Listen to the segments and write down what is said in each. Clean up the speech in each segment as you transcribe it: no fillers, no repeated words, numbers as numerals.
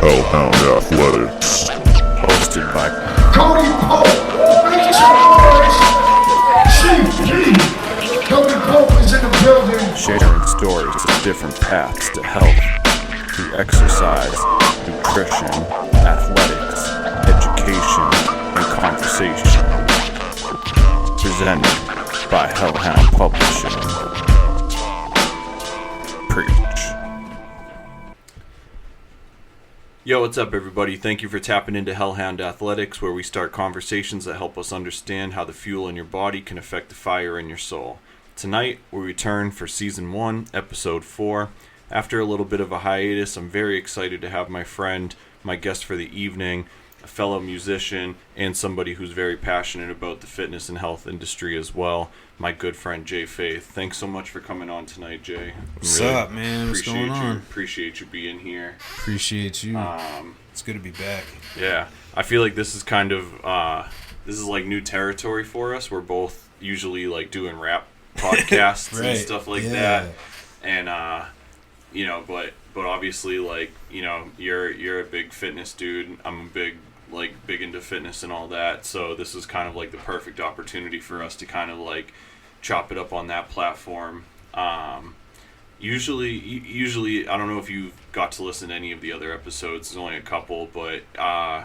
Hellhound Athletics. Hosted by Cody Pope, make some noise. CG, Cody Pope is in the building. sharing stories of different paths to health through exercise, nutrition, athletics, education, and conversation. Presented by Hellhound Publishing. Preach. Yo, what's up, everybody? Thank you for tapping into Hellhound Athletics, where we start conversations that help us understand how the fuel in your body can affect the fire in your soul. Tonight, we return for Season 1, Episode 4. After a little bit of a hiatus, I'm very excited to have my friend, my guest for the evening, a fellow musician, and somebody who's very passionate about the fitness and health industry as well, my good friend Jay Faith. Thanks so much for coming on tonight, Jay. What's up, man? What's going on? Appreciate you being here. Appreciate you. It's good to be back. Yeah, I feel like this is kind of this is like new territory for us. We're both usually like doing rap podcasts right. and stuff like that, and but obviously, like, you're a big fitness dude. I'm a big into fitness and all that, so this is kind of like the perfect opportunity for us to kind of like chop it up on that platform. Usually I don't know if you've got to listen to any of the other episodes. There's only a couple, but I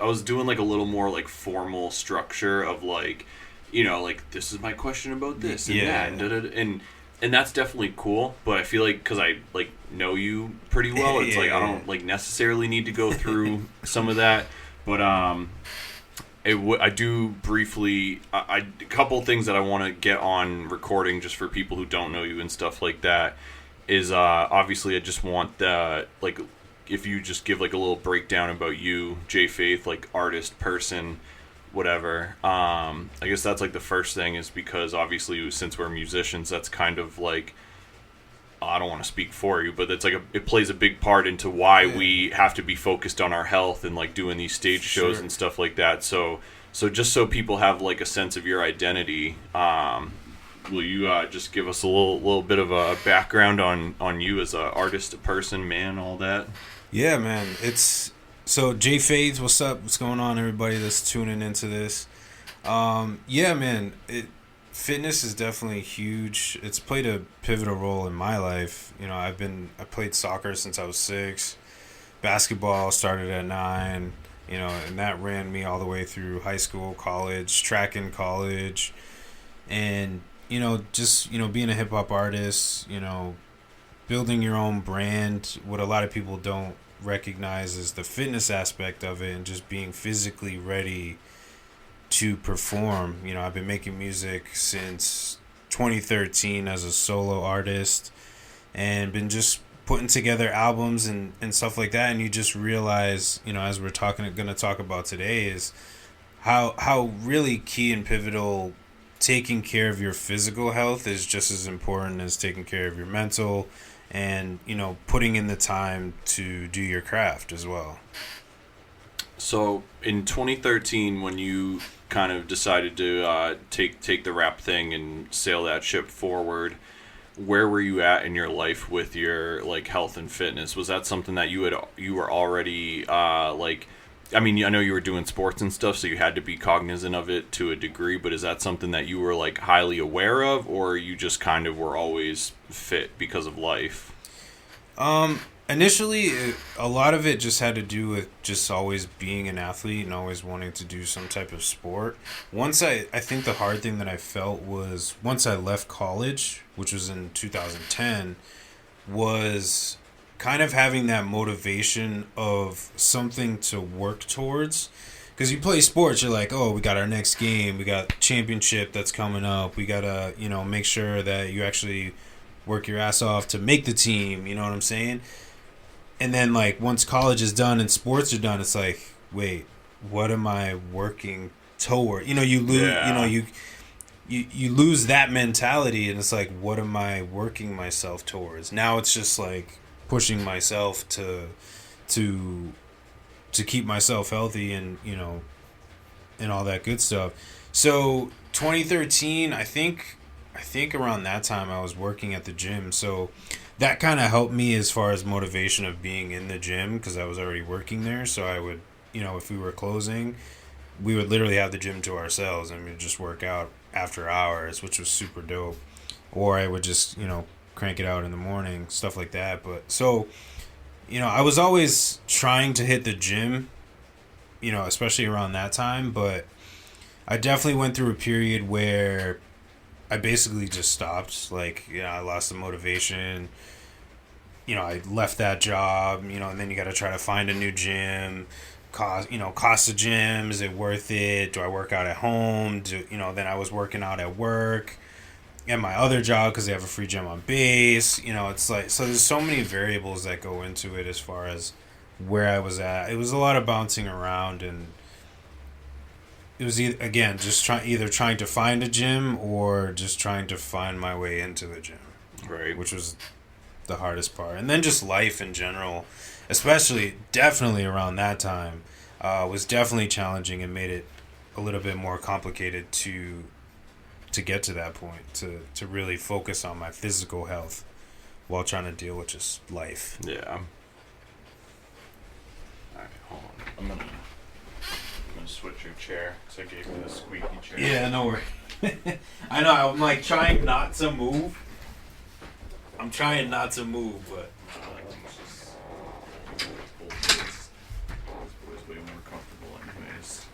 was doing like a little more like formal structure of like, like, this is my question about this and that, and that's definitely cool. But I feel like because I like know you pretty well, it's like I don't like necessarily need to go through some of that. But I do briefly. A couple things that I want to get on recording just for people who don't know you and stuff like that is obviously I just want the like if you just give like a little breakdown about you, Jay Faith, like artist, person, whatever. I guess that's like the first thing, is because obviously since we're musicians, that's kind of like, I don't want to speak for you, but that's like it plays a big part into why we have to be focused on our health and like doing these stage shows and stuff like that. So just so people have like a sense of your identity, will you just give us a little bit of a background on you as an artist, a person, man, all that? Yeah, man. So, Jay Faith, what's up? What's going on, everybody that's tuning into this? Yeah, man. Fitness is definitely huge. It's played a pivotal role in my life. I played soccer since I was 6. Basketball started at 9. And that ran me all the way through high school, college, track in college, and just being a hip hop artist. Building your own brand. What a lot of people don't recognize is the fitness aspect of it, and just being physically ready to perform. I've been making music since 2013 as a solo artist, and been just putting together albums and stuff like that. And you just realize, as we're going to talk about today, is how really key and pivotal taking care of your physical health is just as important as taking care of your mental, and putting in the time to do your craft as well. So in 2013, when you kind of decided to take the rap thing and sail that ship forward, where were you at in your life with your like health and fitness? Was that something that you were already I know you were doing sports and stuff, so you had to be cognizant of it to a degree, but is that something that you were like highly aware of, or you just kind of were always fit because of life? Initially, a lot of it just had to do with just always being an athlete and always wanting to do some type of sport. I think the hard thing that I felt was once I left college, which was in 2010, was kind of having that motivation of something to work towards. Because you play sports, you're like, oh, we got our next game, we got championship that's coming up, we got to, make sure that you actually work your ass off to make the team, you know what I'm saying? And then, like, once college is done and sports are done, it's like, wait, what am I working toward? You lose, you lose that mentality, and it's like, what am I working myself towards? Now it's just like pushing myself to keep myself healthy and and all that good stuff. So 2013, I think I think around that time I was working at the gym, so that kind of helped me as far as motivation of being in the gym because I was already working there. So I would, if we were closing, we would literally have the gym to ourselves and we'd just work out after hours, which was super dope. Or I would just, crank it out in the morning, stuff like that. But so, I was always trying to hit the gym, especially around that time. But I definitely went through a period where I basically just stopped. Like, I lost the motivation. I left that job, and then you got to try to find a new gym. Cost of gym, is it worth it? Do I work out at home? Then I was working out at work and my other job because they have a free gym on base. It's like, so there's so many variables that go into it as far as where I was at. It was a lot of bouncing around, and it was again just either trying to find a gym or just trying to find my way into the gym, right? Which was the hardest part. And then just life in general, especially definitely around that time, was definitely challenging and made it a little bit more complicated to get to that point, to really focus on my physical health while trying to deal with just life. Yeah. All right, hold on. I'm gonna switch your chair because I gave you the squeaky chair. Yeah, no worries. I know, I'm like trying not to move. But I think it's just it's always way more comfortable anyways.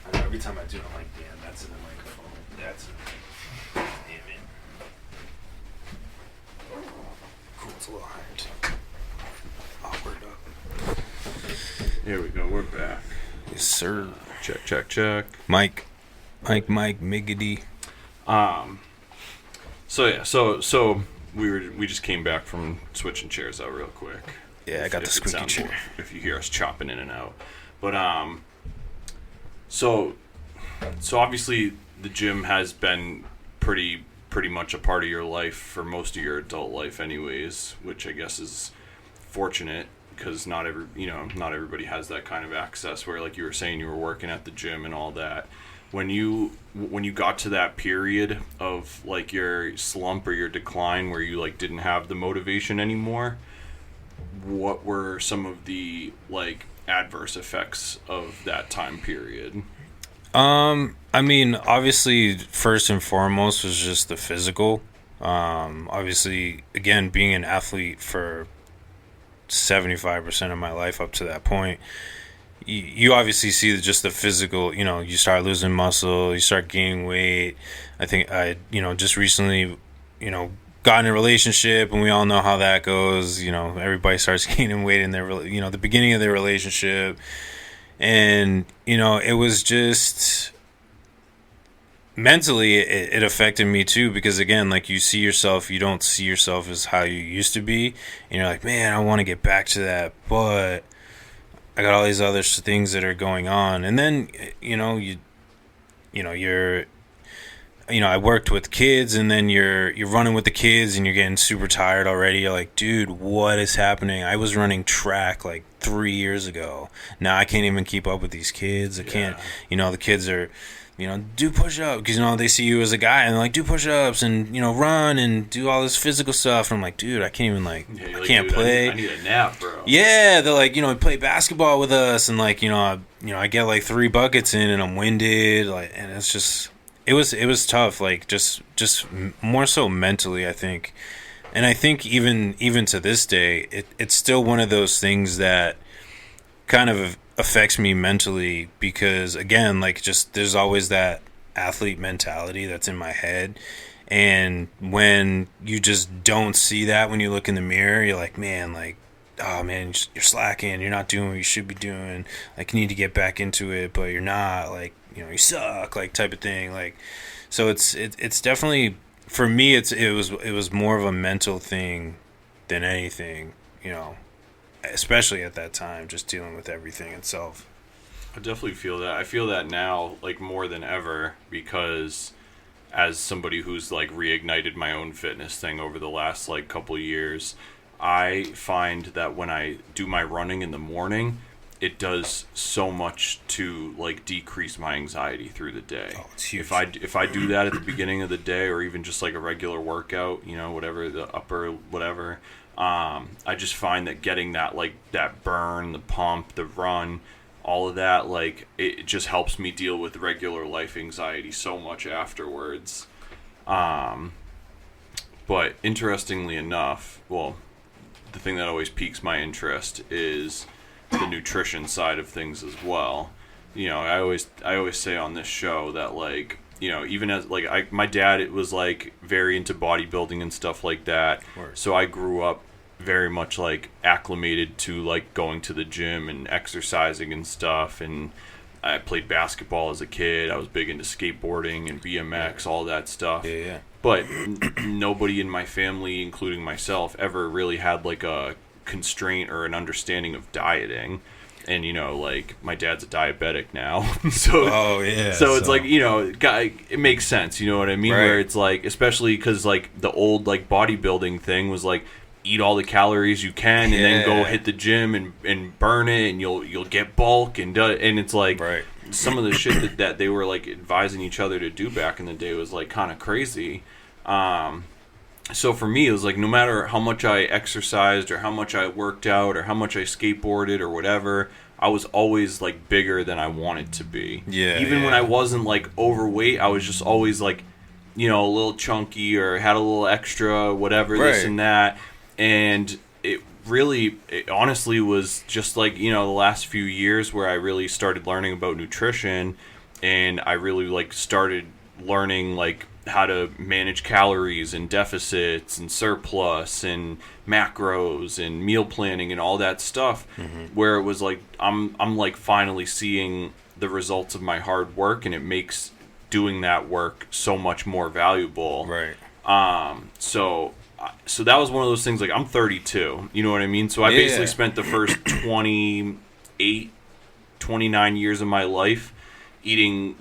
I know every time I do, I'm like, damn, that's in the microphone. That's in the microphone. Damn it. Cool, it's a little higher too. Awkward up. Here we go, we're back. Yes, sir. Check. Mike, Miggity. So we just came back from switching chairs out real quick. Yeah, I got the squeaky chair. If you hear us chopping in and out, but so obviously the gym has been pretty much a part of your life for most of your adult life, anyways, which I guess is fortunate because not everybody has that kind of access. Where, like you were saying, you were working at the gym and all that. When you got to that period of like your slump or your decline where you like didn't have the motivation anymore, what were some of the like adverse effects of that time period? I mean, obviously, first and foremost was just the physical. Obviously, again, being an athlete for 75% of my life up to that point, you obviously see just the physical, you start losing muscle, you start gaining weight. I think I, just recently, got in a relationship, and we all know how that goes. Everybody starts gaining weight in their, the beginning of their relationship. And, it was just mentally, it affected me too, because again, like you don't see yourself as how you used to be. And you're like, man, I want to get back to that, but I got all these other things that are going on. And then, I worked with kids, and then you're running with the kids and you're getting super tired already. You're like, dude, what is happening? I was running track like 3 years ago. Now I can't even keep up with these kids. I can't, the kids are, do push-ups because, they see you as a guy and they're like, do push-ups and, run and do all this physical stuff. And I'm like, dude, I can't even I can't play. I need a nap, bro. Yeah, they're like, play basketball with us, and like, I get like 3 buckets in and I'm winded, like, and it's just, it was tough, like just more so mentally, I think. And I think even to this day, it's still one of those things that kind of affects me mentally, because again, like, just there's always that athlete mentality that's in my head, and when you just don't see that when you look in the mirror, you're like, man, like, oh man, you're slacking, you're not doing what you should be doing, like, you need to get back into it, but you're not, like, you suck, like, type of thing. Like, so it's definitely, for me, it was more of a mental thing than anything, especially at that time, just dealing with everything itself. I definitely feel that. I feel that now, like, more than ever, because as somebody who's, like, reignited my own fitness thing over the last, like, couple years, I find that when I do my running in the morning, it does so much to like decrease my anxiety through the day. Oh, it's huge. If I do that at the beginning of the day, or even just like a regular workout, you know, whatever, the upper whatever, I just find that getting that like that burn, the pump, the run, all of that, like it just helps me deal with regular life anxiety so much afterwards. But interestingly enough, well, the thing that always piques my interest is the nutrition side of things as well. You know, I always say on this show that, like, you know, even as like my dad was like very into bodybuilding and stuff like that. So I grew up very much like acclimated to like going to the gym and exercising and stuff, and I played basketball as a kid. I was big into skateboarding and BMX, all that stuff. Yeah. But nobody in my family, including myself, ever really had like a constraint or an understanding of dieting. And, you know, like, my dad's a diabetic now. So it's like, you know, it makes sense, you know what I mean? Right. Where it's like, especially because like the old like bodybuilding thing was like, eat all the calories you can and then go hit the gym and burn it, and you'll get bulk, and it's like some of the shit that they were like advising each other to do back in the day was like kind of crazy. So for me, it was like no matter how much I exercised or how much I worked out or how much I skateboarded or whatever, I was always like bigger than I wanted to be. Even when I wasn't like overweight, I was just always like, you know, a little chunky or had a little extra, whatever, this and that. And it honestly was just like, you know, the last few years where I really started learning about nutrition, and I really like started learning like how to manage calories and deficits and surplus and macros and meal planning and all that stuff, where it was like I'm like finally seeing the results of my hard work, and it makes doing that work so much more valuable. So that was one of those things. Like, I'm 32, you know what I mean? So I basically spent the first 29 years of my life eating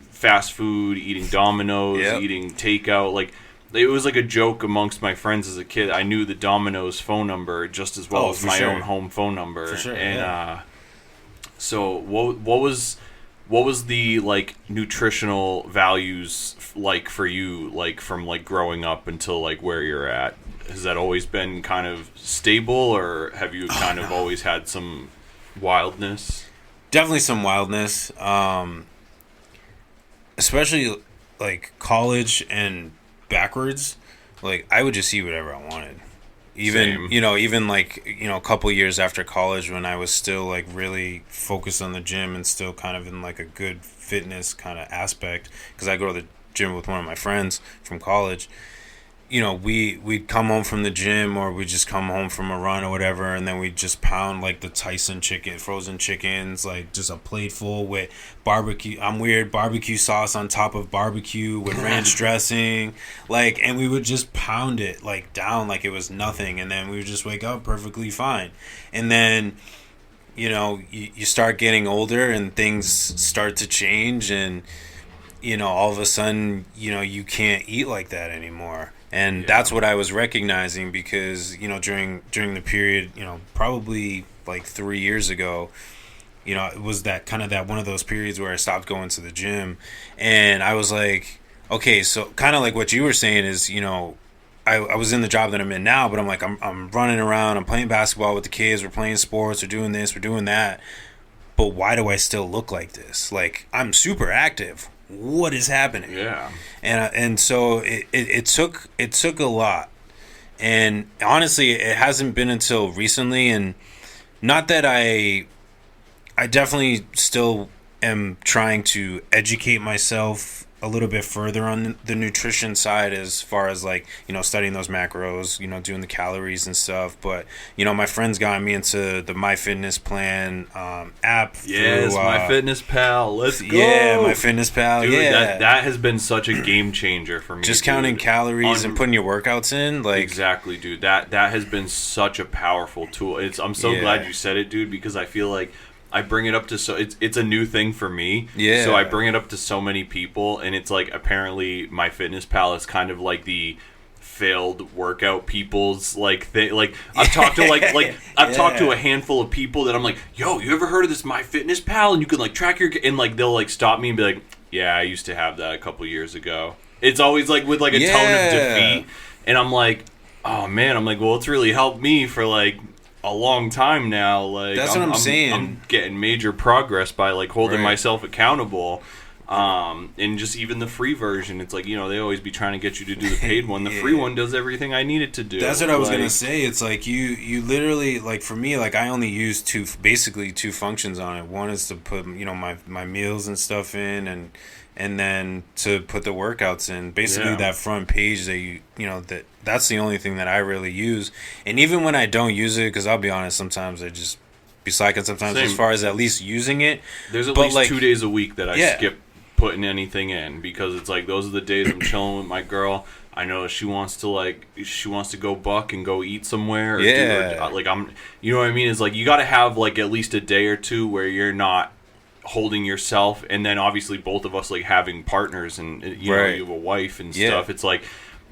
fast food, eating Domino's, eating takeout. Like, it was like a joke amongst my friends as a kid. I knew the Domino's phone number just as well as my own home phone number. For sure, and so what was the like nutritional values like for you, like from like growing up until like where you're at? Has that always been kind of stable, or have you kind of always had some wildness? Definitely some wildness. Especially like college and backwards, like I would just eat whatever I wanted. Even like, you know, a couple years after college, when I was still like really focused on the gym and still kind of in like a good fitness kind of aspect, because I go to the gym with one of my friends from college. You know, we'd come home from the gym, or we'd just come home from a run or whatever, and then we'd just pound like the Tyson chicken, frozen chickens, like just a plate full with barbecue sauce on top of barbecue with ranch dressing, like, and we would just pound it like down like it was nothing, and then we would just wake up perfectly fine. And then, you know, you start getting older and things start to change, and, you know, all of a sudden, you know, you can't eat like that anymore. And that's what I was recognizing, because, you know, during the period, you know, probably like 3 years ago, you know, it was that kind of that one of those periods where I stopped going to the gym, and I was like, okay, so kind of like what you were saying is, you know, I was in the job that I'm in now, but I'm like, I'm running around, I'm playing basketball with the kids, we're playing sports, we're doing this, we're doing that, but why do I still look like this? Like, I'm super active. What is happening? And so it took a lot, and honestly, it hasn't been until recently, and not that I definitely still am trying to educate myself a little bit further on the nutrition side, as far as like, you know, studying those macros, you know, doing the calories and stuff. But, you know, my friends got me into the MyFitnessPal app. Yes, through, MyFitnessPal. Let's go. Yeah, MyFitnessPal. Dude, yeah, that has been such a game changer for me. Just counting calories and putting your workouts in, like, exactly, dude. That has been such a powerful tool. I'm so glad you said it, dude, because I feel like I bring it up to it's a new thing for me. Yeah. So I bring it up to so many people, and it's like apparently MyFitnessPal is kind of like the failed workout people's like I've talked to I've talked to a handful of people that I'm like, yo, you ever heard of this MyFitnessPal, and you can like track your, and like they'll like stop me and be like, yeah, I used to have that a couple years ago. It's always like with like a tone of defeat, and I'm like, oh man, I'm like, well, it's really helped me for like a long time now. Like that's what I'm saying. I'm getting major progress by like holding myself accountable. And just even the free version, it's like, you know, they always be trying to get you to do the paid one. The free one does everything I need it to do. That's what I was gonna say. It's like you literally, like for me, like I only use basically two functions on it. One is to put, you know, my meals and stuff in, and then to put the workouts in. Basically that front page that you know, that's the only thing that I really use. And even when I don't use it, because I'll be honest, sometimes I just be slacking sometimes. Same. As far as at least using it, there's at least like 2 days a week that I skip putting anything in, because it's like those are the days I'm chilling with my girl. I know she wants to go buck and go eat somewhere. Or like I'm, you know what I mean? It's like you got to have like at least a day or two where you're not holding yourself, and then obviously both of us like having partners, and you know, you have a wife and stuff. It's like,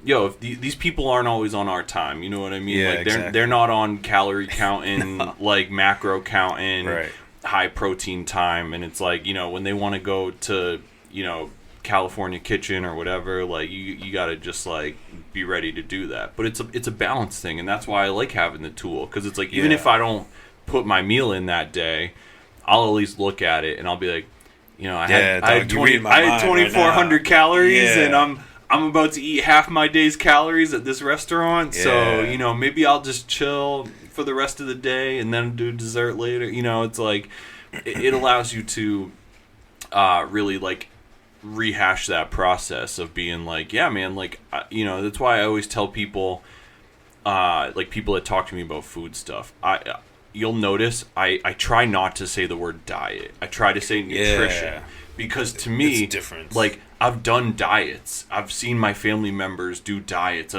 yo, if these people aren't always on our time, you know what I mean? Like they're not on calorie counting, like macro counting, high protein time, and it's like, you know, when they want to go to, you know, California Kitchen or whatever, like you got to just like be ready to do that. But it's a balance thing, and that's why I like having the tool, because it's like even if I don't put my meal in that day, I'll at least look at it and I'll be like, you know, I had 2,400 calories, and I'm about to eat half my day's calories at this restaurant, so you know, maybe I'll just chill for the rest of the day and then do dessert later. You know, it's like it allows you to really like rehash that process of being like, yeah, man, like, you know, that's why I always tell people, like people that talk to me about food stuff, you'll notice I try not to say the word diet. I try to say nutrition, because to me, it's different. Like, I've done diets. I've seen my family members do diets.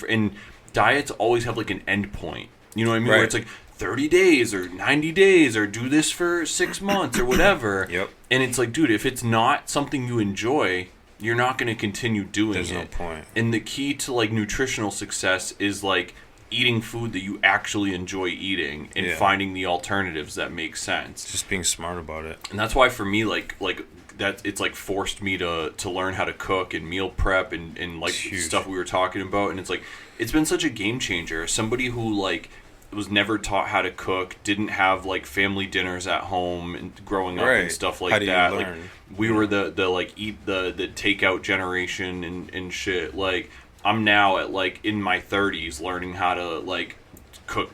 And diets always have like an end point. You know what I mean? Where it's like 30 days or 90 days or do this for 6 months or whatever. And it's like, dude, if it's not something you enjoy, you're not going to continue doing it. There's no point. And the key to like nutritional success is like eating food that you actually enjoy eating, and finding the alternatives that make sense. Just being smart about it. And that's why for me, like that, it's like forced me to learn how to cook and meal prep and like stuff we were talking about. And it's like, it's been such a game changer. Somebody who like was never taught how to cook, didn't have like family dinners at home and growing up and stuff like that. Like we were the like eat the takeout generation and shit. Like I'm now at like in my 30s learning how to like cook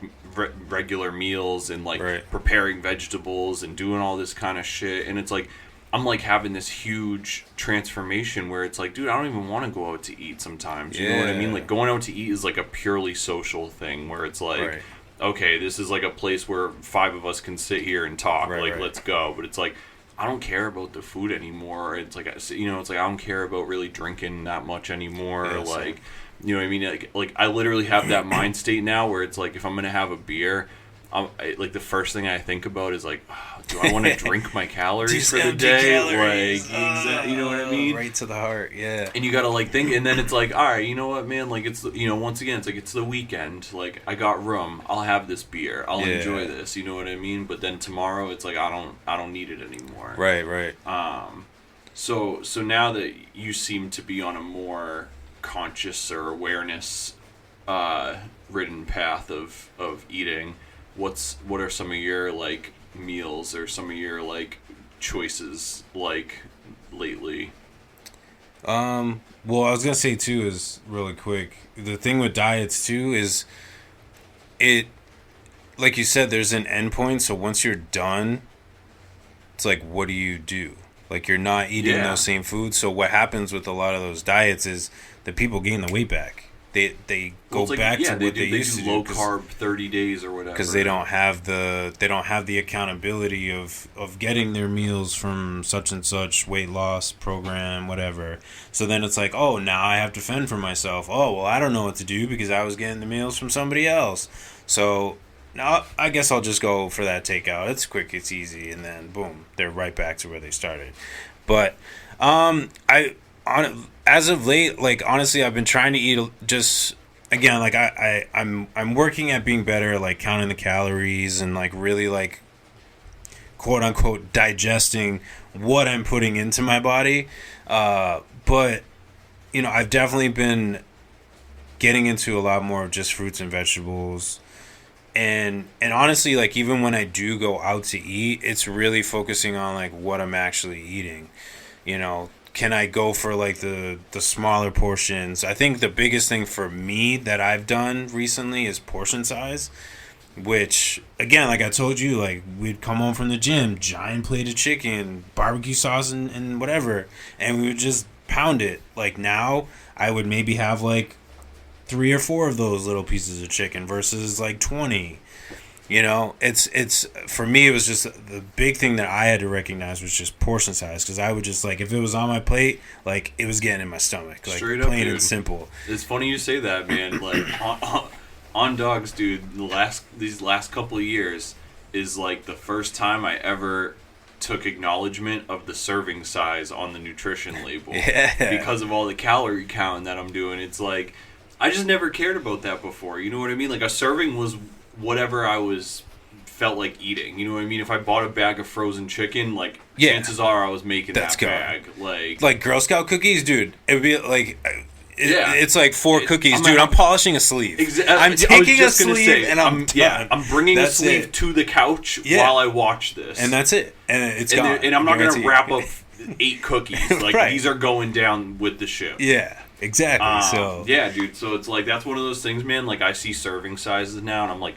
regular meals and like preparing vegetables and doing all this kind of shit. And it's like I'm like having this huge transformation where it's like, dude, I don't even want to go out to eat sometimes. You know what I mean? Like going out to eat is like a purely social thing where it's like, okay, this is like a place where 5 of us can sit here and talk. Let's go. But it's like, I don't care about the food anymore. It's like, you know, it's like I don't care about really drinking that much anymore. Like, you know what I mean? Like I literally have that mind state now where it's like, if I'm gonna have a beer, like the first thing I think about is like, oh, do I want to drink my calories for the day? Like, you know what I mean? Right to the heart, And you gotta like think, and then it's like, all right, you know what, man? Like it's, you know, once again, it's like it's the weekend. Like I got room. I'll have this beer. I'll enjoy this. You know what I mean? But then tomorrow, it's like I don't need it anymore. Right. So now that you seem to be on a more conscious or awareness ridden path of eating, what are some of your like meals or some of your like choices like lately? Well, I was gonna say too is really quick. The thing with diets too is it, like you said, there's an end point. So once you're done, it's like, what do you do? Like you're not eating those same foods. So what happens with a lot of those diets is that people gain the weight back. They go back to what they used to do. Low carb 30 days or whatever. Because they don't have the accountability of getting their meals from such and such weight loss program, whatever. So then it's like, oh, now I have to fend for myself. Oh, well, I don't know what to do because I was getting the meals from somebody else. So now I guess I'll just go for that takeout. It's quick, it's easy, and then boom, they're right back to where they started. But as of late, like honestly, I've been trying to eat just again, like I'm working at being better at like counting the calories and like really like quote unquote digesting what I'm putting into my body. But you know, I've definitely been getting into a lot more of just fruits and vegetables. And honestly, like even when I do go out to eat, it's really focusing on like what I'm actually eating. You know, can I go for like the smaller portions? I think the biggest thing for me that I've done recently is portion size, which again, like I told you, like we'd come home from the gym, giant plate of chicken, barbecue sauce and whatever, and we would just pound it. Like now I would maybe have like 3 or 4 of those little pieces of chicken versus like 20. You know, it's for me, it was just the big thing that I had to recognize was just portion size, because I would just like, if it was on my plate, like it was getting in my stomach, like Straight up, plain dude. and simple. It's funny you say that, man. Like on dogs, dude. These last couple of years is like the first time I ever took acknowledgement of the serving size on the nutrition label. Yeah. Because of all the calorie counting that I'm doing. It's like I just never cared about that before. You know what I mean? Like a serving was whatever I felt like eating. You know what I mean? If I bought a bag of frozen chicken, like chances are I was making that bag. Like Girl Scout cookies, dude. It would be like Yeah. It's like 4 cookies, dude. I'm polishing a sleeve. I'm taking a sleeve and I'm done. I'm bringing That's a sleeve it. to the couch while I watch this, and that's it. And it's gone. And I'm not going to Guaranteed. wrap up 8 cookies. Like Right. these are going down with the ship. Yeah, exactly. So yeah, dude. So it's like that's one of those things, man. Like I see serving sizes now, and I'm like,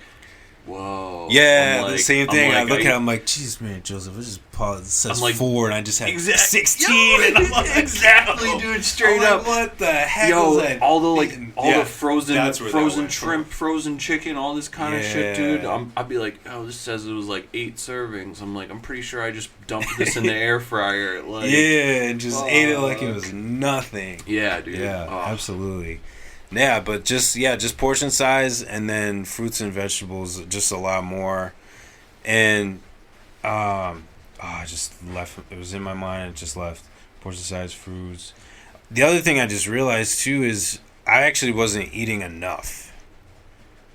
whoa. yeah, I'm like, the same thing. I I'm look like, at it, I'm like, jeez, man, Joseph, I just paused. It says I'm like, 4, and I just had 16, Yo, and I'm like, exactly, yo. dude. Straight I'm up. like, what the heck Yo, was that? all the Yeah, the frozen that's where that went shrimp, frozen chicken, all this kind of shit, Yeah. dude. I'd be like, oh, this says it was like 8 servings. I'm like, I'm pretty sure I just dumped this in the air fryer. Like, Yeah, and just ate it like it was nothing. yeah, dude. Yeah, Oh. absolutely. Yeah, but just portion size, and then fruits and vegetables just a lot more. And I just left. It was in my mind. It just left. Portion size, fruits. The other thing I just realized too is I actually wasn't eating enough.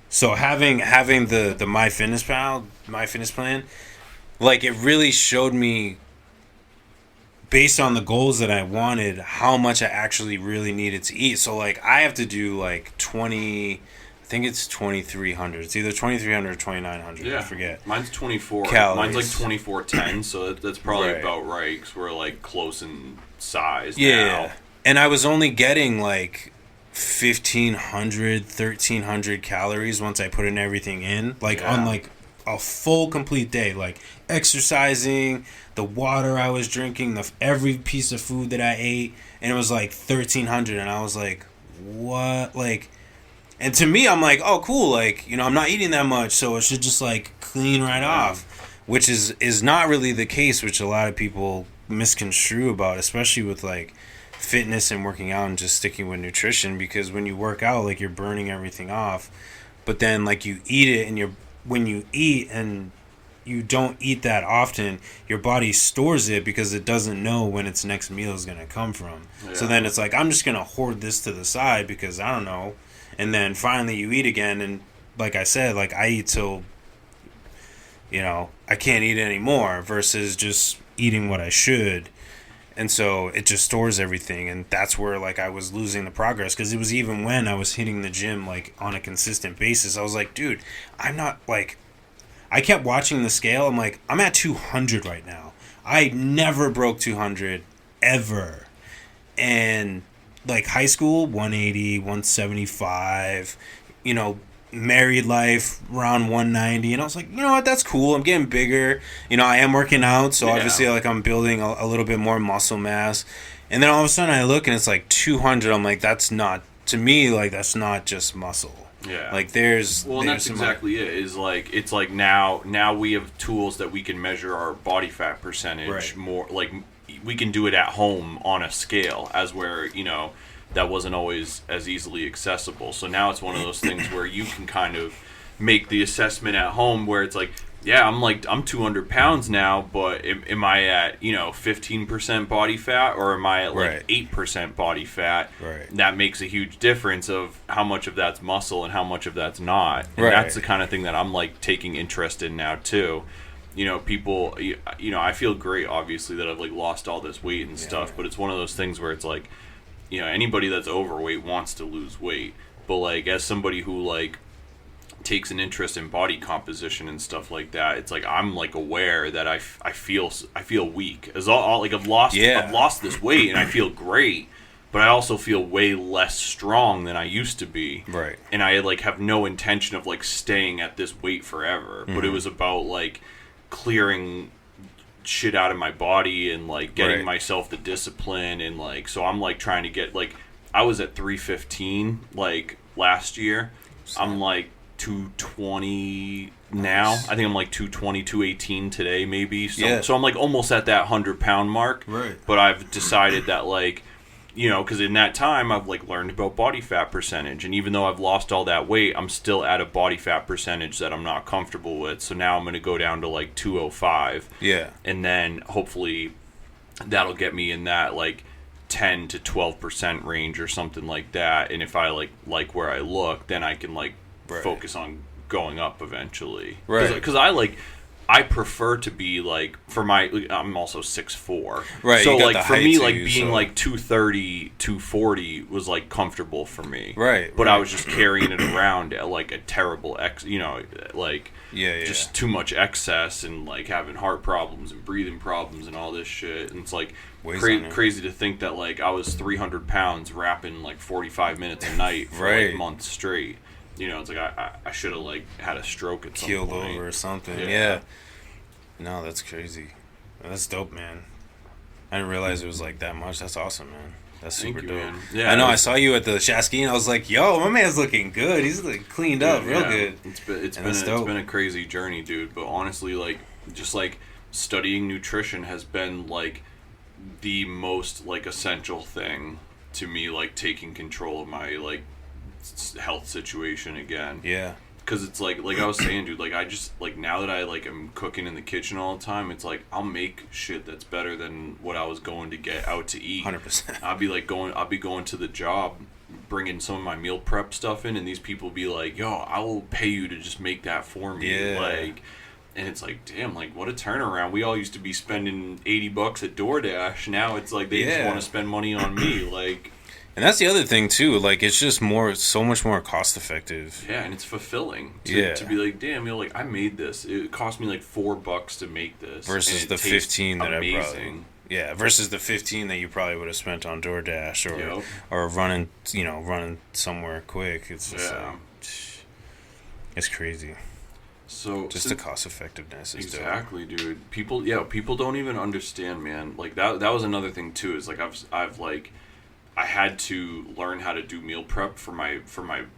So having the MyFitnessPal like it really showed me, based on the goals that I wanted, how much I actually really needed to eat. So like I have to do like 20, I think it's 2,300. It's either 2,300 or 2,900. Yeah, I forget. Mine's 24. Calories. Mine's like 2410, so that's probably Right. about right because we're like close in size Yeah. now. And I was only getting like 1,500, 1,300 calories once I put in everything in. Like on like a full complete day, like exercising, the water I was drinking, every piece of food that I ate, and it was like 1,300, and I was like, what? Like, and to me, I'm like, oh, cool, like, you know, I'm not eating that much, so it should just like clean right off, which is not really the case, which a lot of people misconstrue about, especially with like fitness and working out and just sticking with nutrition, because when you work out, like, you're burning everything off, but then like you eat it, and when you eat and you don't eat that often, your body stores it because it doesn't know when its next meal is going to come from. Yeah. So then it's like, I'm just going to hoard this to the side because I don't know. And then finally you eat again, and like I said, like I eat till, you know, I can't eat anymore versus just eating what I should. And so it just stores everything, and that's where like I was losing the progress, because it was even when I was hitting the gym like on a consistent basis, I was like, dude, I'm not like, I kept watching the scale. I'm like, I'm at 200 right now. I never broke 200 ever. And like high school, 180, 175, you know, married life around 190, and I was like, you know what, that's cool. I'm getting bigger, you know, I am working out, so obviously like I'm building a little bit more muscle mass. And then all of a sudden I look and it's like 200. I'm like, that's not, to me, like, that's not just muscle. Yeah. Like there's and that's exactly it. Is like, it's like now we have tools that we can measure our body fat percentage right. more, like we can do it at home on a scale, as where, you know, that wasn't always as easily accessible. So now it's one of those things where you can kind of make the assessment at home, where it's like, yeah, I'm 200 pounds now, but am I at 15% body fat, or am I at like 8% body fat? Right. That makes a huge difference of how much of that's muscle and how much of that's not. And that's the kind of thing that I'm like taking interest in now too. People, I feel great obviously that I've like lost all this weight and stuff, but it's one of those things where it's like, anybody that's overweight wants to lose weight, but like as somebody who like takes an interest in body composition and stuff like that, it's like I'm like aware that I feel weak as all like I've lost this weight and I feel great, but I also feel way less strong than I used to be, right? And I like have no intention of like staying at this weight forever, but it was about like clearing shit out of my body and like getting myself the discipline, and like so I'm like trying to get like I was at 315 like last year. I'm like 220 now. I think I'm like 220, 218 today maybe. So I'm like almost at that 100-pound mark. Right. But I've decided that like, because in that time I've like learned about body fat percentage, and even though I've lost all that weight, I'm still at a body fat percentage that I'm not comfortable with. So now I'm going to go down to like 205. Yeah. And then hopefully that'll get me in that like 10 to 12% range or something like that. And if I like where I look, then I can like focus on going up eventually, right? Because I prefer to be like I'm also 6'4", right? So like for me, like being like 230, 240 was like comfortable for me, right? But I was just carrying it around at like a terrible just too much excess, and like having heart problems and breathing problems and all this shit. And it's like crazy to think that like I was 300 pounds rapping like 45 minutes a night for like months straight. It's like I should have like had a stroke at some point. Keeled over or something. Yeah. No, that's crazy. That's dope, man. I didn't realize it was like that much. That's awesome, man. That's super dope. Man. Yeah, I know. I saw you at the Shasky, and I was like, "Yo, my man's looking good. He's like cleaned up, real good." It's been a crazy journey, dude. But honestly, like just like studying nutrition has been like the most like essential thing to me, like taking control of my like health situation again. Yeah. Because it's like I was saying, dude, like I just like now that I like am cooking in the kitchen all the time, it's like I'll make shit that's better than what I was going to get out to eat. 100%. I'll be going to the job, bringing some of my meal prep stuff in, and these people be like, "Yo, I will pay you to just make that for me." Like, and it's like, damn, like what a turnaround. We all used to be spending $80 at DoorDash. Now it's like they just want to spend money on me, like. And that's the other thing too. Like it's just so much more cost effective. Yeah, and it's fulfilling to be like, damn, like I made this. It cost me like $4 to make this versus the 15 that amazing. Versus the 15 that you probably would have spent on DoorDash or running somewhere quick. It's just it's crazy. So just the cost effectiveness is exactly, dope. Dude. People don't even understand, man. Like that was another thing too. Is like I've like. I had to learn how to do meal prep for my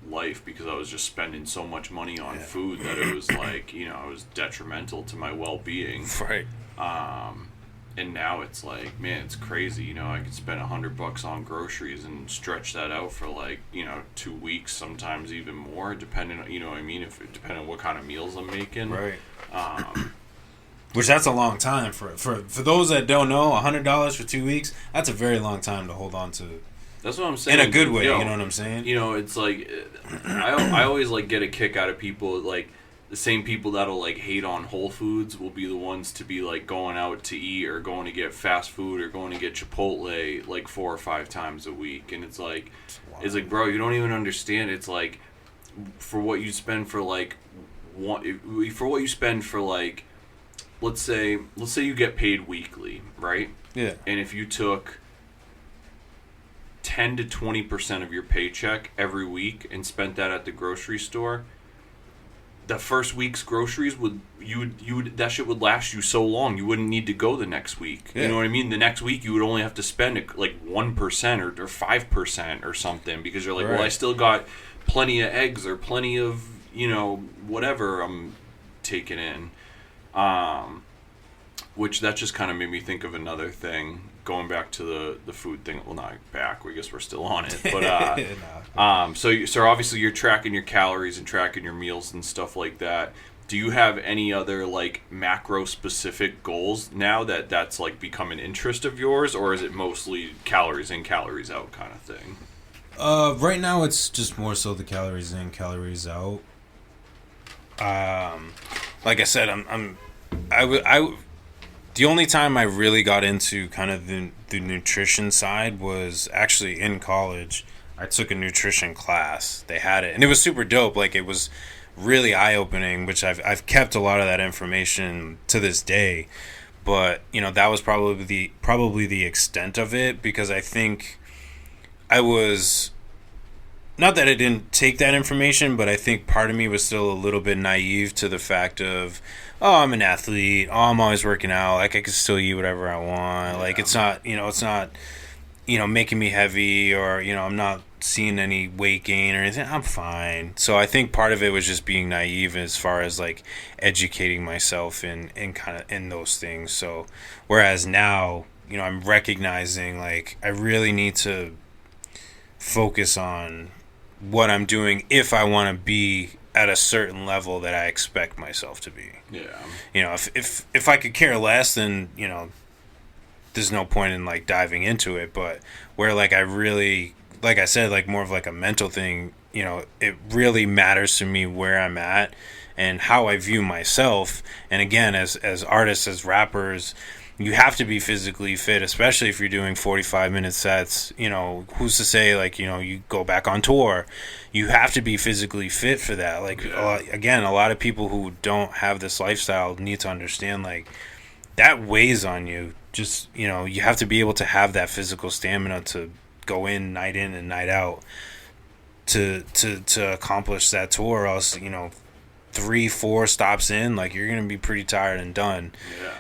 life because I was just spending so much money on food that it was like, it was detrimental to my well-being. Right. And now it's like, man, it's crazy. I could spend $100 on groceries and stretch that out for like, 2 weeks, sometimes even more, depending on, what I mean, depending on what kind of meals I'm making. Right. Which that's a long time for those that don't know. $100 for 2 weeks. That's a very long time to hold on to. That's what I'm saying. In a good way, you know what I'm saying? It's like I always like get a kick out of people like the same people that'll like hate on Whole Foods will be the ones to be like going out to eat or going to get fast food or going to get Chipotle like 4 or 5 times a week, and it's like bro, you don't even understand. It's like for what you spend for like let's say you get paid weekly, right? Yeah. And if you took 10 to 20% of your paycheck every week and spent that at the grocery store, the first week's groceries that shit would last you so long you wouldn't need to go the next week. Yeah. You know what I mean? The next week you would only have to spend like 1% or 5% or something because you're like, well, I still got plenty of eggs or plenty of whatever I'm taking in. Which that just kind of made me think of another thing, going back to the food thing. Well, not back. I guess we're still on it. But so obviously you're tracking your calories and tracking your meals and stuff like that. Do you have any other like macro specific goals now that's like become an interest of yours, or is it mostly calories in, calories out kind of thing? Right now it's just more so the calories in, calories out. Like I said, the only time I really got into kind of the nutrition side was actually in college. I took a nutrition class. They had it, and it was super dope. Like, it was really eye-opening, which I've kept a lot of that information to this day. But, you know, that was probably the extent of it, because I think I was, not that I didn't take that information, but I think part of me was still a little bit naive to the fact of, oh, I'm an athlete, oh, I'm always working out, like, I can still eat whatever I want, like, it's not making me heavy, or, you know, I'm not seeing any weight gain or anything, I'm fine. So I think part of it was just being naive as far as, like, educating myself in kind of in those things. So whereas now, you know, I'm recognizing, like, I really need to focus on what I'm doing if I want to be at a certain level that I expect myself to be. Yeah. You know, if I could care less, then, you know, there's no point in, like, diving into it. But where, like, I really, like I said, like, more of like a mental thing, you know, it really matters to me where I'm at and how I view myself. And again, as artists, as rappers, you have to be physically fit, especially if you're doing 45-minute sets. You know, who's to say, like, you know, you go back on tour, you have to be physically fit for that. Like, a lot of people who don't have this lifestyle need to understand, like, that weighs on you. Just, you know, you have to be able to have that physical stamina to go in and night out to accomplish that tour, or else, you know, 3-4 stops in, like, you're gonna be pretty tired and done.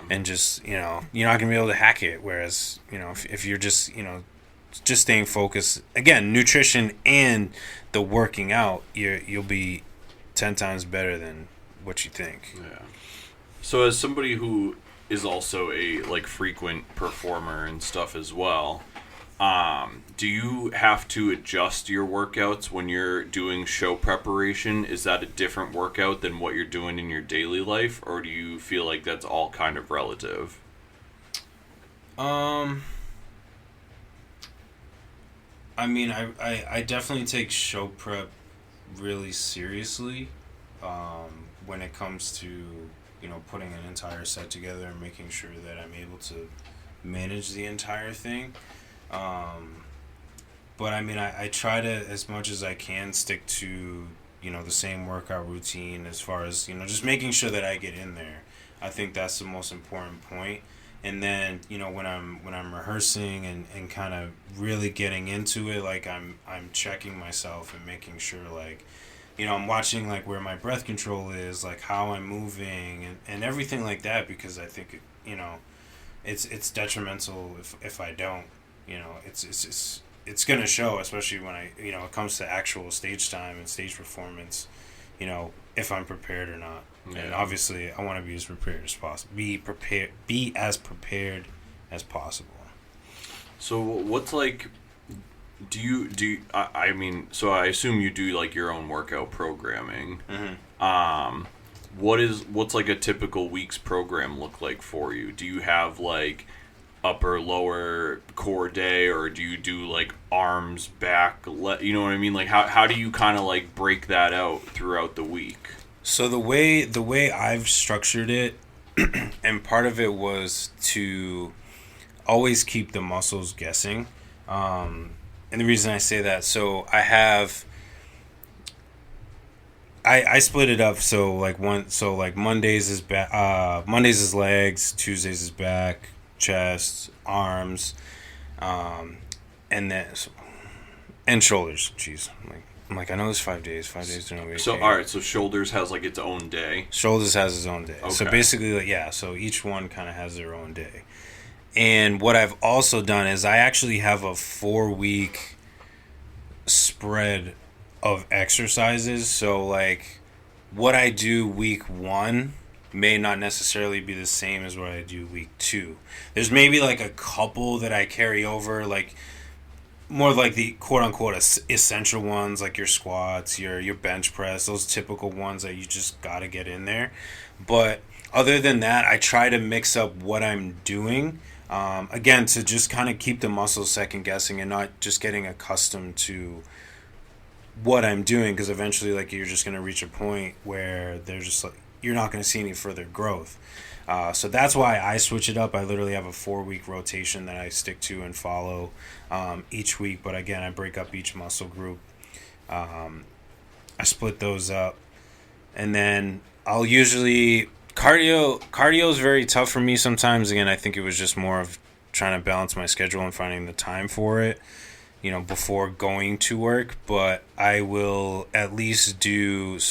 And just, you know, you're not gonna be able to hack it. Whereas, you know, if you're just, you know, just staying focused, again, nutrition and the working out, you'll be 10 times better than what you think. Yeah. So as somebody who is also a, like, frequent performer and stuff as well, do you have to adjust your workouts when you're doing show preparation? Is that a different workout than what you're doing in your daily life, or do you feel like that's all kind of relative? I mean, I definitely take show prep really seriously, when it comes to, you know, putting an entire set together and making sure that I'm able to manage the entire thing. But I mean, I try to, as much as I can, stick to, you know, the same workout routine, as far as, you know, just making sure that I get in there. I think that's the most important point. And then, you know, when I'm rehearsing and kind of really getting into it, like, I'm checking myself and making sure, like, you know, I'm watching, like, where my breath control is, like, how I'm moving and everything like that, because I think, you know, it's detrimental if I don't. You know, it's gonna show, especially when you know, it comes to actual stage time and stage performance, you know, if I'm prepared or not. Yeah. And obviously I want to be as prepared as possible. Be as prepared as possible. So what's, like, do you I mean, so I assume you do, like, your own workout programming. Mm-hmm. What's like a typical week's program look like for you? Do you have, like, upper, lower core day, or do you do, like, arms, back, you know what I mean? Like, how do you kind of, like, break that out throughout the week? So the way I've structured it, and part of it was to always keep the muscles guessing. And the reason I say that, so I split it up, so like Mondays is Mondays is legs, Tuesdays is back, chest, arms, and then and shoulders. Jeez, I'm like, I know there's 5 days. 5 days during the week. So all right, so shoulders has, like, its own day. Shoulders has its own day. Okay. So basically, like, yeah. So each one kind of has their own day. And what I've also done is I actually have a 4-week spread of exercises. So, like, what I do week 1 may not necessarily be the same as what I do week 2. There's maybe, like, a couple that I carry over, like, more like the quote unquote essential ones, like your squats, your bench press, those typical ones that you just gotta get in there. But other than that, I try to mix up what I'm doing. Again, to just kind of keep the muscles second guessing and not just getting accustomed to what I'm doing, because eventually, like, you're just gonna reach a point where they're just like you're not gonna see any further growth. So that's why I switch it up. I literally have a 4-week rotation that I stick to and follow each week. But again, I break up each muscle group. I split those up, and then I'll usually cardio is very tough for me sometimes. Again, I think it was just more of trying to balance my schedule and finding the time for it, before going to work. But I will at least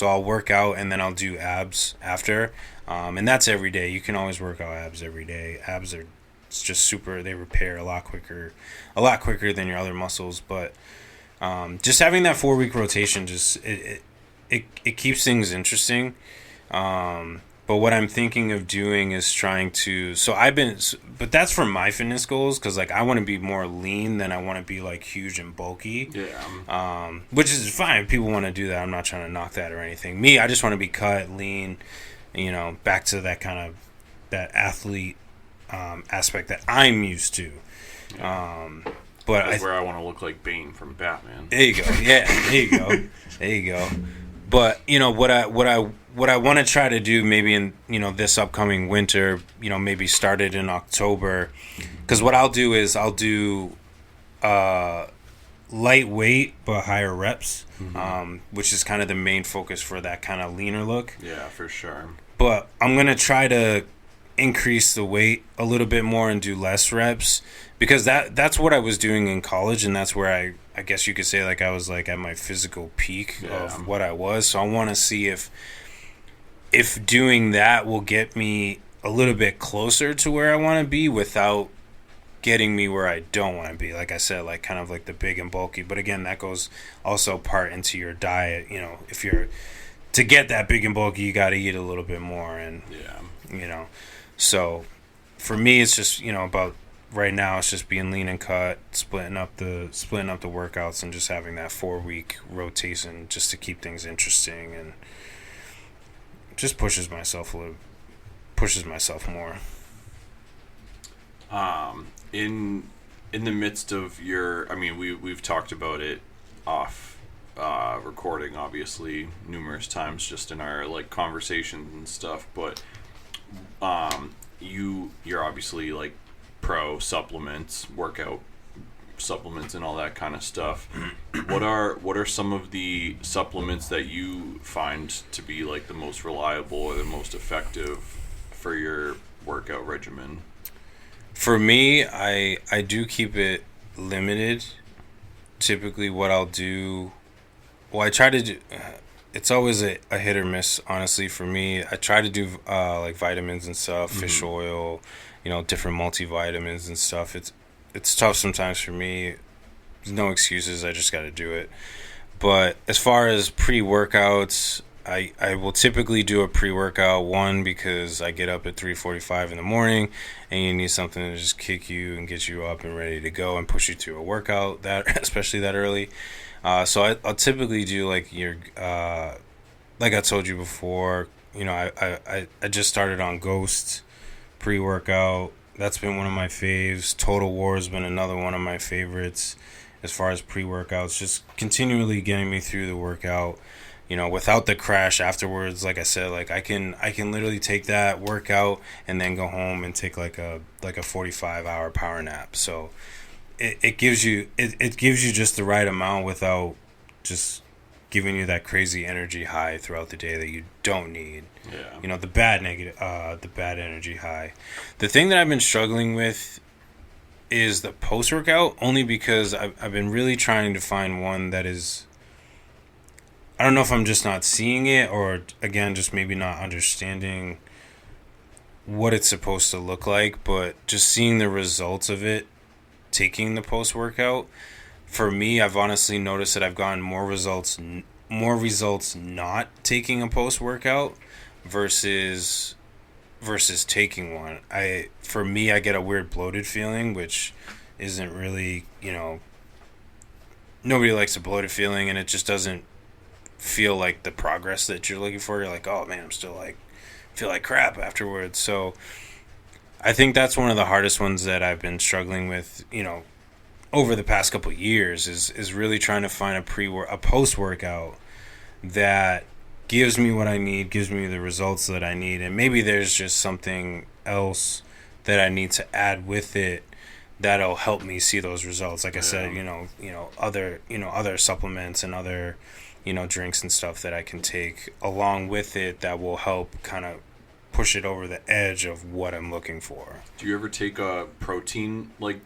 I'll work out and then I'll do abs after, and that's every day. You can always work out abs every day. Abs are just super, they repair a lot quicker than your other muscles. But just having that 4-week rotation, just it keeps things interesting. But what I'm thinking of doing is trying to. But that's for my fitness goals, because like I want to be more lean than I want to be like huge and bulky. Yeah. Which is fine. People want to do that. I'm not trying to knock that or anything. Me, I just want to be cut, lean. Back to that kind of that athlete aspect that I'm used to. Yeah. But That's where I want to look like Bane from Batman. There you go. Yeah. There you go. But what I want to try to do maybe in this upcoming winter, maybe started in October, because what I'll do is I'll do lightweight but higher reps, which is kind of the main focus for that kind of leaner look. Yeah, for sure. But I'm gonna try to increase the weight a little bit more and do less reps, because that's what I was doing in college, and that's where I guess you could say like I was like at my physical peak of what I was. So I want to see if doing that will get me a little bit closer to where I want to be without getting me where I don't want to be. Like I said, like kind of like the big and bulky. But again, that goes also part into your diet. If you're to get that big and bulky, you got to eat a little bit more. And so for me, it's just about right now. It's just being lean and cut, splitting up the workouts, and just having that 4-week rotation just to keep things interesting and just pushes myself more. In the midst of your, I mean, we've talked about it off recording, obviously, numerous times just in our like conversations and stuff. But you're obviously like pro supplements, workout supplements, and all that kind of stuff. What are some of the supplements that you find to be like the most reliable or the most effective for your workout regimen? For me, I do keep it limited. Typically what I'll do, I try to do, it's always a hit or miss, honestly, for me. I try to do like vitamins and stuff, fish oil, different multivitamins and stuff. It's tough sometimes for me. There's no excuses. I just got to do it. But as far as pre-workouts, I will typically do a pre-workout, one, because I get up at 3:45 in the morning and you need something to just kick you and get you up and ready to go and push you through a workout, that especially that early. So I'll typically do like like I told you before, I just started on Ghost pre-workout. That's been one of my faves. Total War has been another one of my favorites as far as pre-workouts, just continually getting me through the workout, without the crash afterwards. Like I said, like I can literally take that workout and then go home and take like a 45-hour power nap. So it gives you just the right amount without just giving you that crazy energy high throughout the day that you don't need. Yeah. The bad energy high. The thing that I've been struggling with is the post-workout, only because I've been really trying to find one that is, I don't know if I'm just not seeing it, or again, just maybe not understanding what it's supposed to look like, but just seeing the results of it, taking the post-workout. For me, I've honestly noticed that I've gotten more results not taking a post-workout versus taking one. For me, I get a weird bloated feeling, which isn't really, nobody likes a bloated feeling, and it just doesn't feel like the progress that you're looking for. You're like, oh man, I'm still like feel like crap afterwards. So I think that's one of the hardest ones that I've been struggling with, over the past couple of years is really trying to find a post workout that gives me what I need, gives me the results that I need, and maybe there's just something else that I need to add with it that'll help me see those results. Like I said, other supplements and other drinks and stuff that I can take along with it that will help kind of push it over the edge of what I'm looking for. Do you ever take a protein like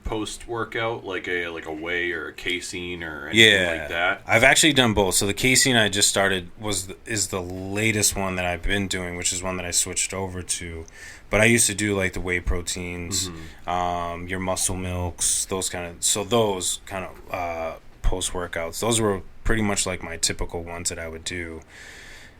post workout, like a whey or a casein or anything like that? I've actually done both. So the casein I just started is the latest one that I've been doing, which is one that I switched over to. But I used to do like the whey proteins, your muscle milks, those kind of post workouts. Those were pretty much like my typical ones that I would do.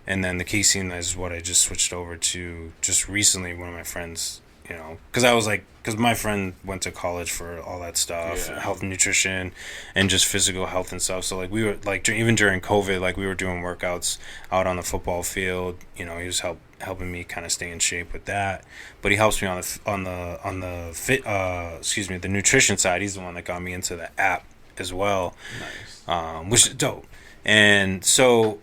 And then the casein is what I just switched over to just recently. One of my friends, because my friend went to college for all that stuff, health and nutrition, and just physical health and stuff. So like we were like even during COVID, like we were doing workouts out on the football field. He was helping me kind of stay in shape with that. But he helps me on the nutrition side. He's the one that got me into the app as well. Nice. Which is dope. And so,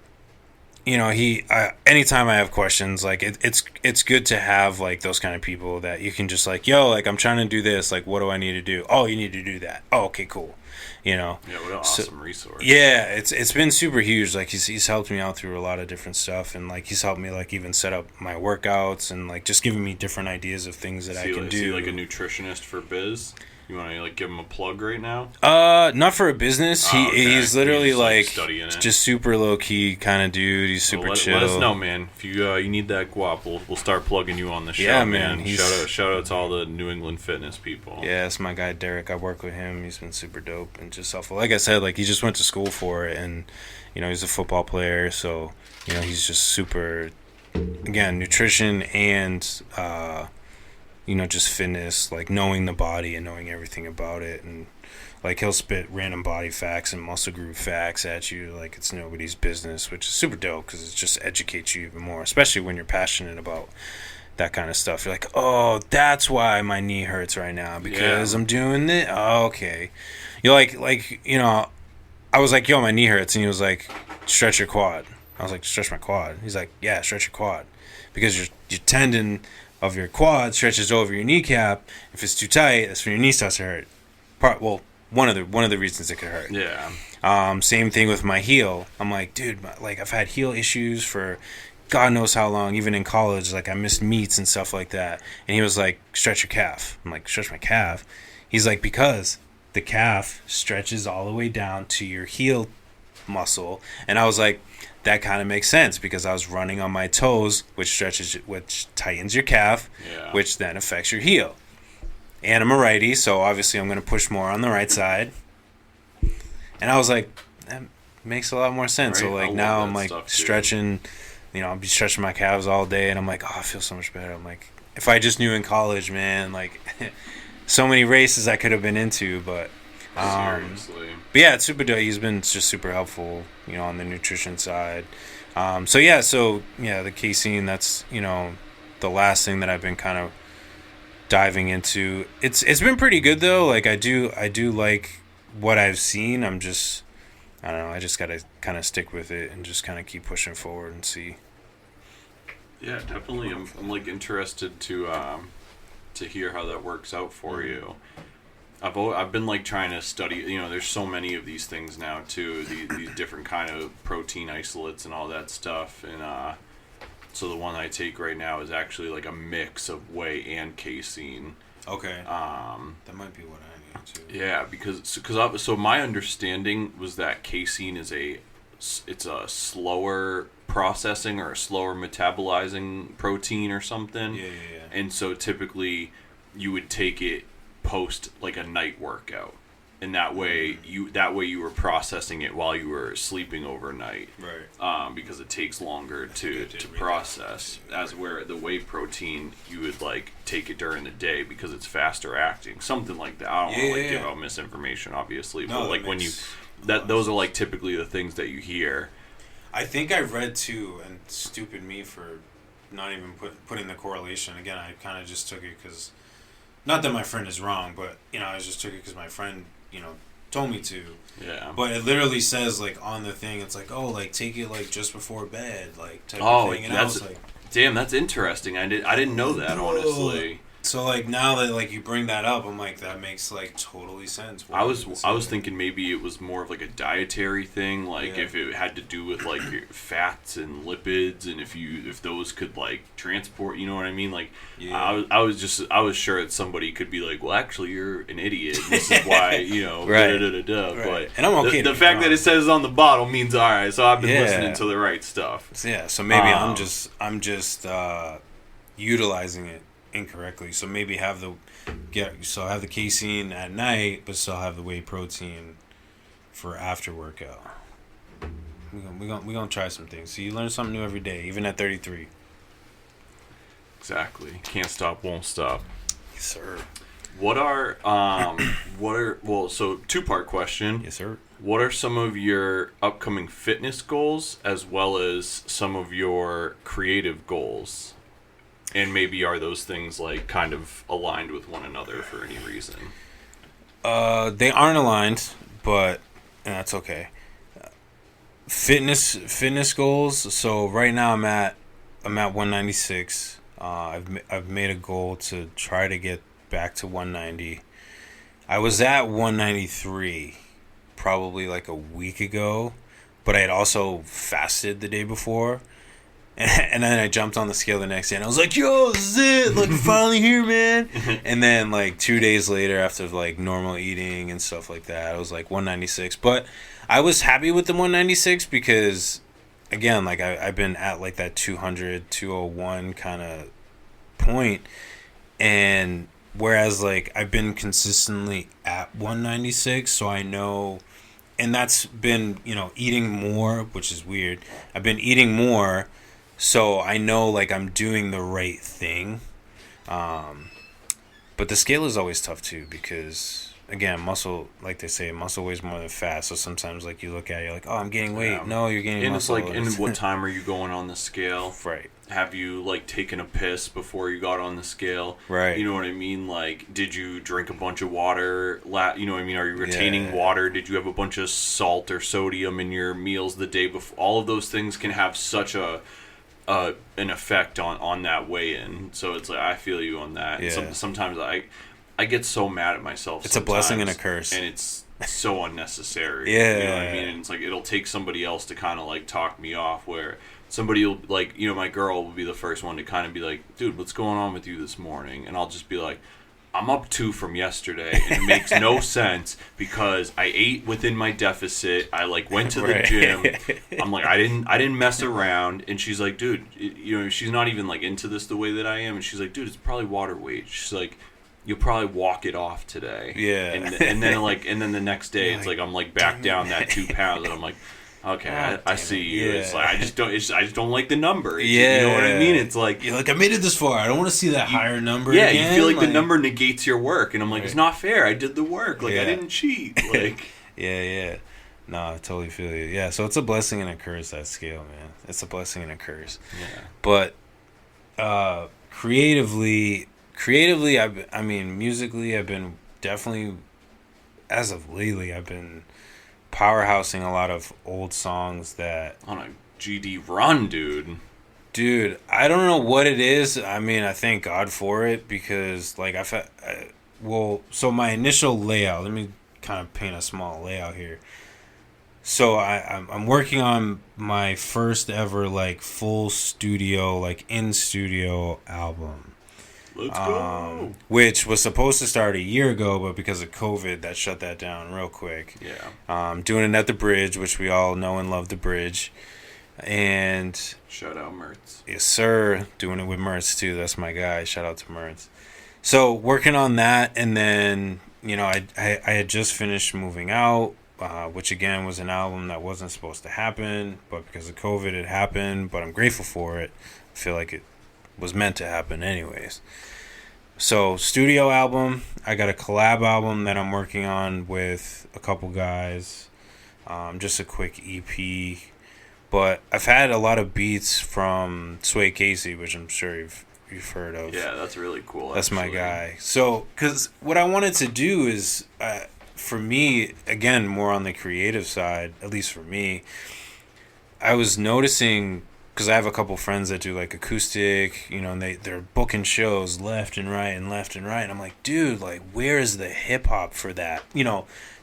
anytime I have questions, like it's good to have like those kind of people that you can just like, yo, like I'm trying to do this, like what do I need to do? Oh, you need to do that. Oh, okay, cool. Yeah, what an awesome resource. Yeah, it's been super huge. Like he's helped me out through a lot of different stuff, and like he's helped me like even set up my workouts and like just giving me different ideas of things that I can do. Is he like a nutritionist for biz? You want to like give him a plug right now? Not for a business. He's literally studying it. Just super low key kind of dude. He's super chill. Let us know, man. If you need that guap, we'll start plugging you on the show. Yeah, man. Shout out to all the New England fitness people. Yeah, it's my guy Derek. I work with him. He's been super dope and just helpful. Like I said, like he just went to school for it, and he's a football player, so he's just super. Again, nutrition and just fitness, like knowing the body and knowing everything about it. And like he'll spit random body facts and muscle group facts at you like it's nobody's business, which is super dope because it just educates you even more, especially when you're passionate about that kind of stuff. You're like, oh, that's why my knee hurts right now because I'm doing this. Oh, okay. You're like I was like, yo, my knee hurts, and he was like, stretch your quad. I was like, stretch my quad. He's like, yeah, stretch your quad because your tendon of your quad stretches over your kneecap. If it's too tight, that's when your knee starts to hurt. One of the reasons it could hurt. Yeah. Same thing with my heel. I'm like, dude, like I've had heel issues for God knows how long. Even in college, like I missed meets and stuff like that. And he was like, stretch your calf. I'm like, stretch my calf. He's like, because the calf stretches all the way down to your heel muscle. And I was like, that kind of makes sense because I was running on my toes, which tightens your calf, which then affects your heel. And I'm a righty, so obviously I'm going to push more on the right side. And I was like, that makes a lot more sense. Right? So like now I'm like stretching, I'll be stretching my calves all day, and I'm like, oh, I feel so much better. I'm like, if I just knew in college, man, like so many races I could have been into, but seriously. But yeah, it's super dope. He's been just super helpful, on the nutrition side. The casein, that's, the last thing that I've been kind of diving into. It's been pretty good though. Like I do like what I've seen. I don't know, I just got to kind of stick with it and just kind of keep pushing forward and see. Yeah, definitely. I'm like interested to hear how that works out for you. I've been like trying to study, there's so many of these things now too, these different kind of protein isolates and all that stuff, and so the one I take right now is actually like a mix of whey and casein. Okay. That might be what I need too. Yeah, because my understanding was that casein is a slower processing or a slower metabolizing protein or something. Yeah. And so typically you would take it post like a night workout, and that way you were processing it while you were sleeping overnight, right? Because it takes longer to process, as where the whey protein you would like take it during the day because it's faster acting, something like that. I don't want to give out misinformation, obviously, but like those are like typically the things that you hear. I think I read too, and stupid me for not even putting the correlation. Again, I kind of just took it because, not that my friend is wrong, but I just took it because my friend told me to. Yeah. But it literally says like on the thing, it's like, oh, like take it like just before bed, like type of thing. And I was like, damn, that's interesting. I didn't know that, honestly. So like now that like you bring that up, I'm like, that makes like totally sense. I was thinking maybe it was more of like a dietary thing, like if it had to do with like your fats and lipids, and if those could like transport, you know what I mean? Like I was sure that somebody could be like, well, actually you're an idiot. And this is why right. Right. But and I'm okay. The fact that it says on the bottle means all right. So I've been listening to the right stuff. Yeah. So maybe I'm just utilizing it incorrectly. So maybe have the casein at night, but still have the whey protein for after workout. We're gonna try some things. So you learn something new every day, even at 33. Exactly. Can't stop, won't stop. Yes, sir. So two-part question. Yes, sir. What are some of your upcoming fitness goals as well as some of your creative goals? And maybe are those things like kind of aligned with one another for any reason? They aren't aligned, but that's okay. Fitness goals. So right now I'm at 196. I've made a goal to try to get back to 190. I was at 193 probably like a week ago, but I had also fasted the day before. And then I jumped on the scale the next day, and I was like, yo, this is it! Like, I'm finally here, man! And then, like, 2 days later, after, like, normal eating and stuff like that, I was, like, 196. But I was happy with the 196 because, again, like, I've been at, like, that 200, 201 kind of point. And whereas, like, I've been consistently at 196, so I know... And that's been, eating more, which is weird. I've been eating more... So I know like I'm doing the right thing. But the scale is always tough too because again, muscle, like they say, muscle weighs more than fat. So sometimes like you look at it, you're like, oh, I'm gaining weight. Yeah. No, you're gaining muscle. And it's like, and what time are you going on the scale? Right. Have you like taken a piss before you got on the scale? Right. You know what I mean? Like, did you drink a bunch of water? You know what I mean? Are you retaining water? Did you have a bunch of salt or sodium in your meals the day before? All of those things can have such an effect on that weigh-in. So it's like I feel you on that. Yeah. Sometimes I get so mad at myself. It's a blessing and a curse, and it's so unnecessary. Yeah, you know what I mean. And it's like it'll take somebody else to kind of like talk me off. Where somebody will like my girl will be the first one to kind of be like, dude, what's going on with you this morning? And I'll just be like, I'm up 2 from yesterday, and it makes no sense because I ate within my deficit. I like went to the gym. I'm like, I didn't mess around. And she's like, dude, she's not even like into this the way that I am. And she's like, dude, it's probably water weight. She's like, you'll probably walk it off today. Yeah. And then the next day, it's like I'm like back down that 2 pounds, and I'm like, okay, I see you. Yeah. It's like I just don't like the number. Yeah, you know what I mean. It's like you're like I made it this far. I don't want to see that higher number. Yeah, again. You feel like the number negates your work, and I'm like, it's not fair. I did the work. Like I didn't cheat. Like yeah. No, I totally feel you. Yeah, so it's a blessing and a curse, that scale, man. It's a blessing and a curse. Yeah. But creatively, musically, I've been definitely, as of lately, I've been powerhousing a lot of old songs that on a GD run, dude. I don't know what it is. I mean, I thank God for it because, like, so my initial layout. Let me kind of paint a small layout here. So I'm working on my first ever like full studio, like in studio album. Let's go. Which was supposed to start a year ago, but because of COVID, that shut that down real quick. Yeah. Doing it at the Bridge, which we all know and love the Bridge. And shout out Mertz. Yes, sir. Doing it with Mertz too. That's my guy. Shout out to Mertz. So working on that, and then I had just finished Moving Out, which again was an album that wasn't supposed to happen, but because of COVID, it happened. But I'm grateful for it. I feel like it was meant to happen anyways. So studio album, I got a collab album that I'm working on with a couple guys. just a quick EP. But I've had a lot of beats from Sway Casey, which I'm sure you've heard of. Yeah, that's really cool. That's actually. my guy. So, because what I wanted to do is, for me, again, more on the creative side, at least for me, I was noticing, because I have a couple friends that do like acoustic, and they're booking shows left and right and left and right. And I'm like, dude, like, where is the hip hop for that?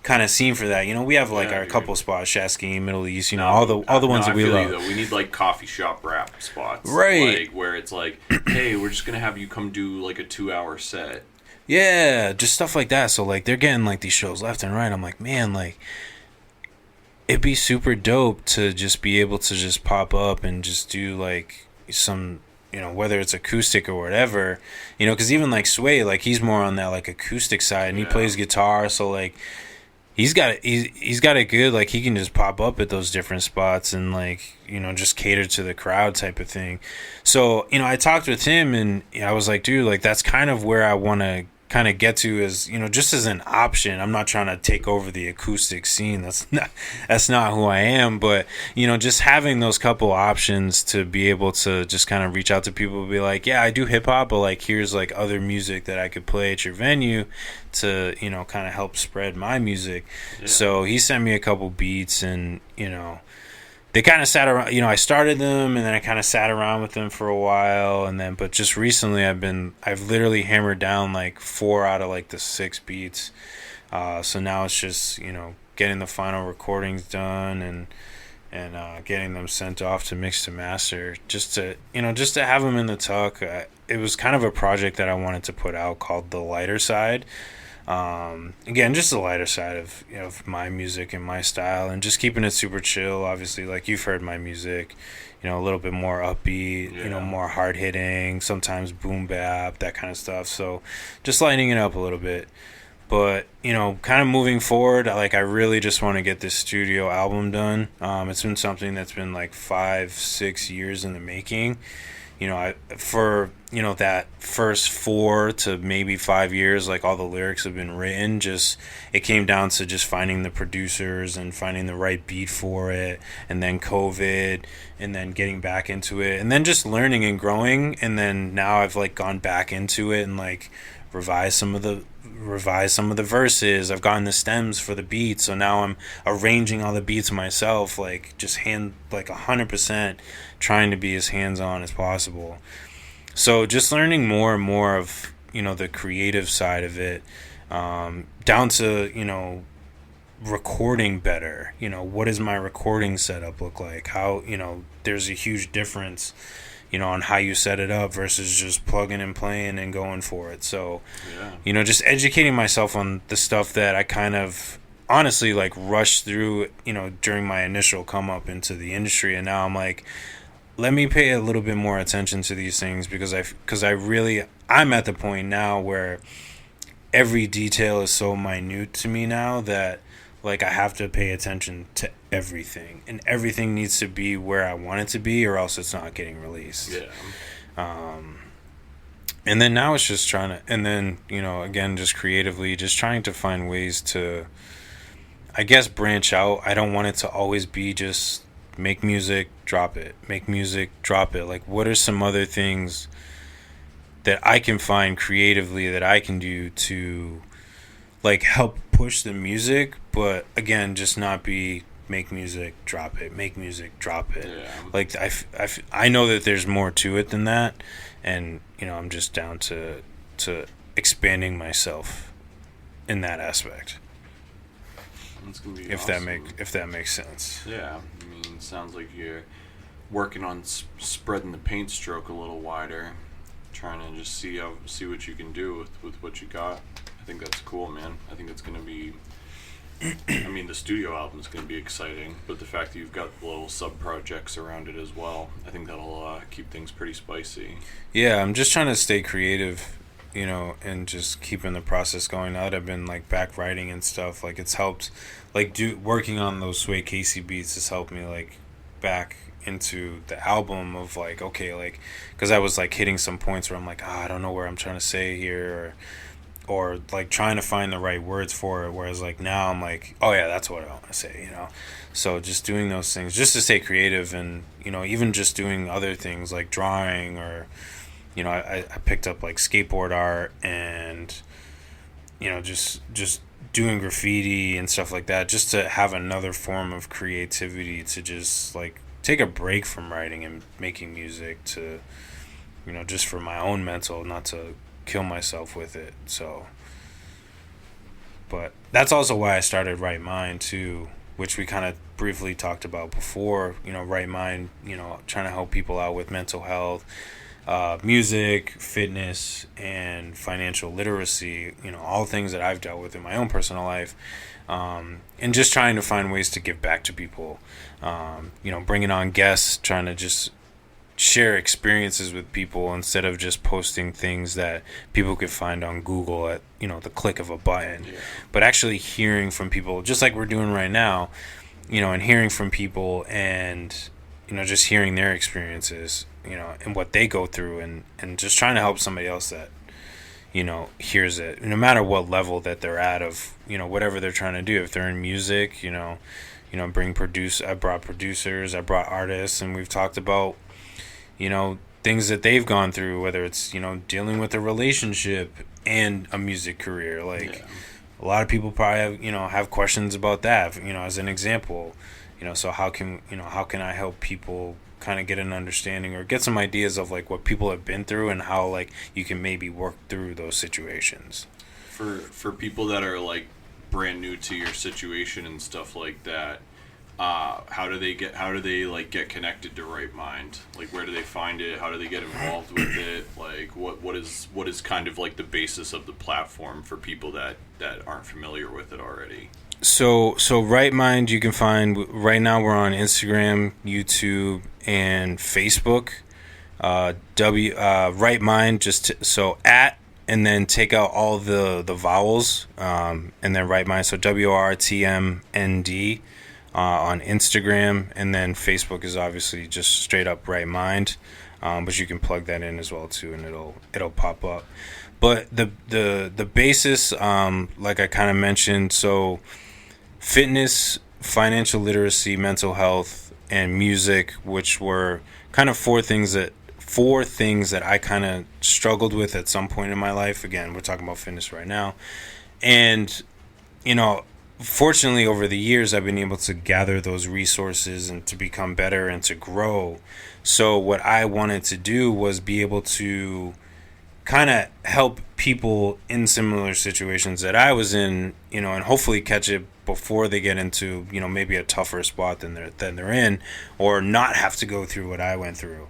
Kind of scene for that. We have like our couple spots, Shasky, Middle East, all the ones that we love. Though. We need like coffee shop rap spots, right? Like where it's like, hey, we're just gonna have you come do like a 2-hour set. Yeah, just stuff like that. So like they're getting like these shows left and right. I'm like, man, like it'd be super dope to just be able to just pop up and just do like some, whether it's acoustic or whatever, because even like Sway, like he's more on that like acoustic side and he plays guitar. So like he's got it good. Like he can just pop up at those different spots and like, just cater to the crowd type of thing. So, I talked with him and I was like, dude, like that's kind of where I want to kind of get to is, just as an option. I'm not trying to take over the acoustic scene. That's not who I am. But, just having those couple options to be able to just kind of reach out to people and be like, yeah, I do hip hop, but like here's like other music that I could play at your venue to, kind of help spread my music. Yeah. So he sent me a couple beats and, they kind of sat around, I started them and then I kind of sat around with them for a while. And then, but just recently I've literally hammered down like 4 out of like the 6 beats. So now it's just, getting the final recordings done and getting them sent off to mix to master just to have them in the tuck. It was kind of a project that I wanted to put out called The Lighter Side. Again, just the lighter side of my music and my style and just keeping it super chill. Obviously, like you've heard my music, a little bit more upbeat, more hard hitting, sometimes boom bap, that kind of stuff. So just lightening it up a little bit. But, kind of moving forward, like I really just want to get this studio album done. It's been something that's been like 5-6 years in the making. That first 4 to maybe 5 years, like all the lyrics have been written. Just it came down to just finding the producers and finding the right beat for it, and then COVID, and then getting back into it, and then just learning and growing. And then now I've like gone back into it and like revised some of the verses. I've gotten the stems for the beats, so now I'm arranging all the beats myself, like just 100% trying to be as hands-on as possible. So just learning more and more of the creative side of it, down to recording better. What does my recording setup look like? How there's a huge difference on how you set it up versus just plugging and playing and going for it. So, just educating myself on the stuff that I kind of honestly like rushed through, during my initial come up into the industry. And now I'm like, let me pay a little bit more attention to these things because I'm at the point now where every detail is so minute to me now that like I have to pay attention to everything, and everything needs to be where I want it to be, or else it's not getting released. And then now it's just trying to, and then again, just creatively, just trying to find ways to, I guess, branch out. I don't want it to always be just make music, drop it, make music, drop it. Like, what are some other things that I can find creatively that I can do to like help push the music, but again, just not be make music, drop it, make music, drop it. Like I know that there's more to it than that, and I'm just down to expanding myself in that aspect. That's gonna be if awesome. if that makes sense. Yeah, I mean, it sounds like you're working on spreading the paint stroke a little wider, trying to just see what you can do with what you got. I think that's cool, man. I think it's going to be, I mean, the studio album is going to be exciting, but the fact that you've got little sub-projects around it as well, I think that'll keep things pretty spicy. Yeah, I'm just trying to stay creative, and just keeping the process going. Now that I've been, like, back writing and stuff, like, it's helped, like, working on those Sway Casey beats has helped me, like, back into the album of, like, okay, like, because I was, like, hitting some points where I'm like, I don't know where I'm trying to say here, or or like trying to find the right words for it, whereas like now I'm like, oh yeah, that's what I want to say, so just doing those things just to stay creative, and even just doing other things like drawing, or I picked up like skateboard art, and just doing graffiti and stuff like that, just to have another form of creativity, to just like take a break from writing and making music, to just for my own mental, not to kill myself with it. So, but that's also why I started Right Mind too, which we kind of briefly talked about before. Right Mind, trying to help people out with mental health, music, fitness, and financial literacy, all things that I've dealt with in my own personal life, and just trying to find ways to give back to people, bringing on guests, trying to just share experiences with people instead of just posting things that people could find on Google at the click of a button. Yeah. But actually hearing from people, just like we're doing right now, and hearing from people, and just hearing their experiences, and what they go through, and just trying to help somebody else that hears it, no matter what level that they're at of whatever they're trying to do. If they're in music, I brought producers, I brought artists, and we've talked about things that they've gone through, whether it's dealing with a relationship and a music career. Like, a lot of people probably have questions about that, as an example. So how can I help people kind of get an understanding or get some ideas of like what people have been through, and how like you can maybe work through those situations For people that are like brand new to your situation and stuff like that. How do they like get connected to Right Mind? Like, where do they find it? How do they get involved with it? Like, what is kind of like the basis of the platform for people that aren't familiar with it already? So Right Mind, you can find right now. We're on Instagram, YouTube, and Facebook. Right Mind, so at, and then take out all the vowels, and then Right Mind. So WRTMND. On Instagram, and then Facebook is obviously just straight up Right Mind, but you can plug that in as well too, and it'll pop up. But the basis, like I kind of mentioned, so fitness, financial literacy, mental health, and music, which were kind of four things that I kind of struggled with at some point in my life. Again, we're talking about fitness right now, and fortunately, over the years, I've been able to gather those resources and to become better and to grow. So what I wanted to do was be able to kind of help people in similar situations that I was in, and hopefully catch it before they get into, maybe a tougher spot than they're in, or not have to go through what I went through.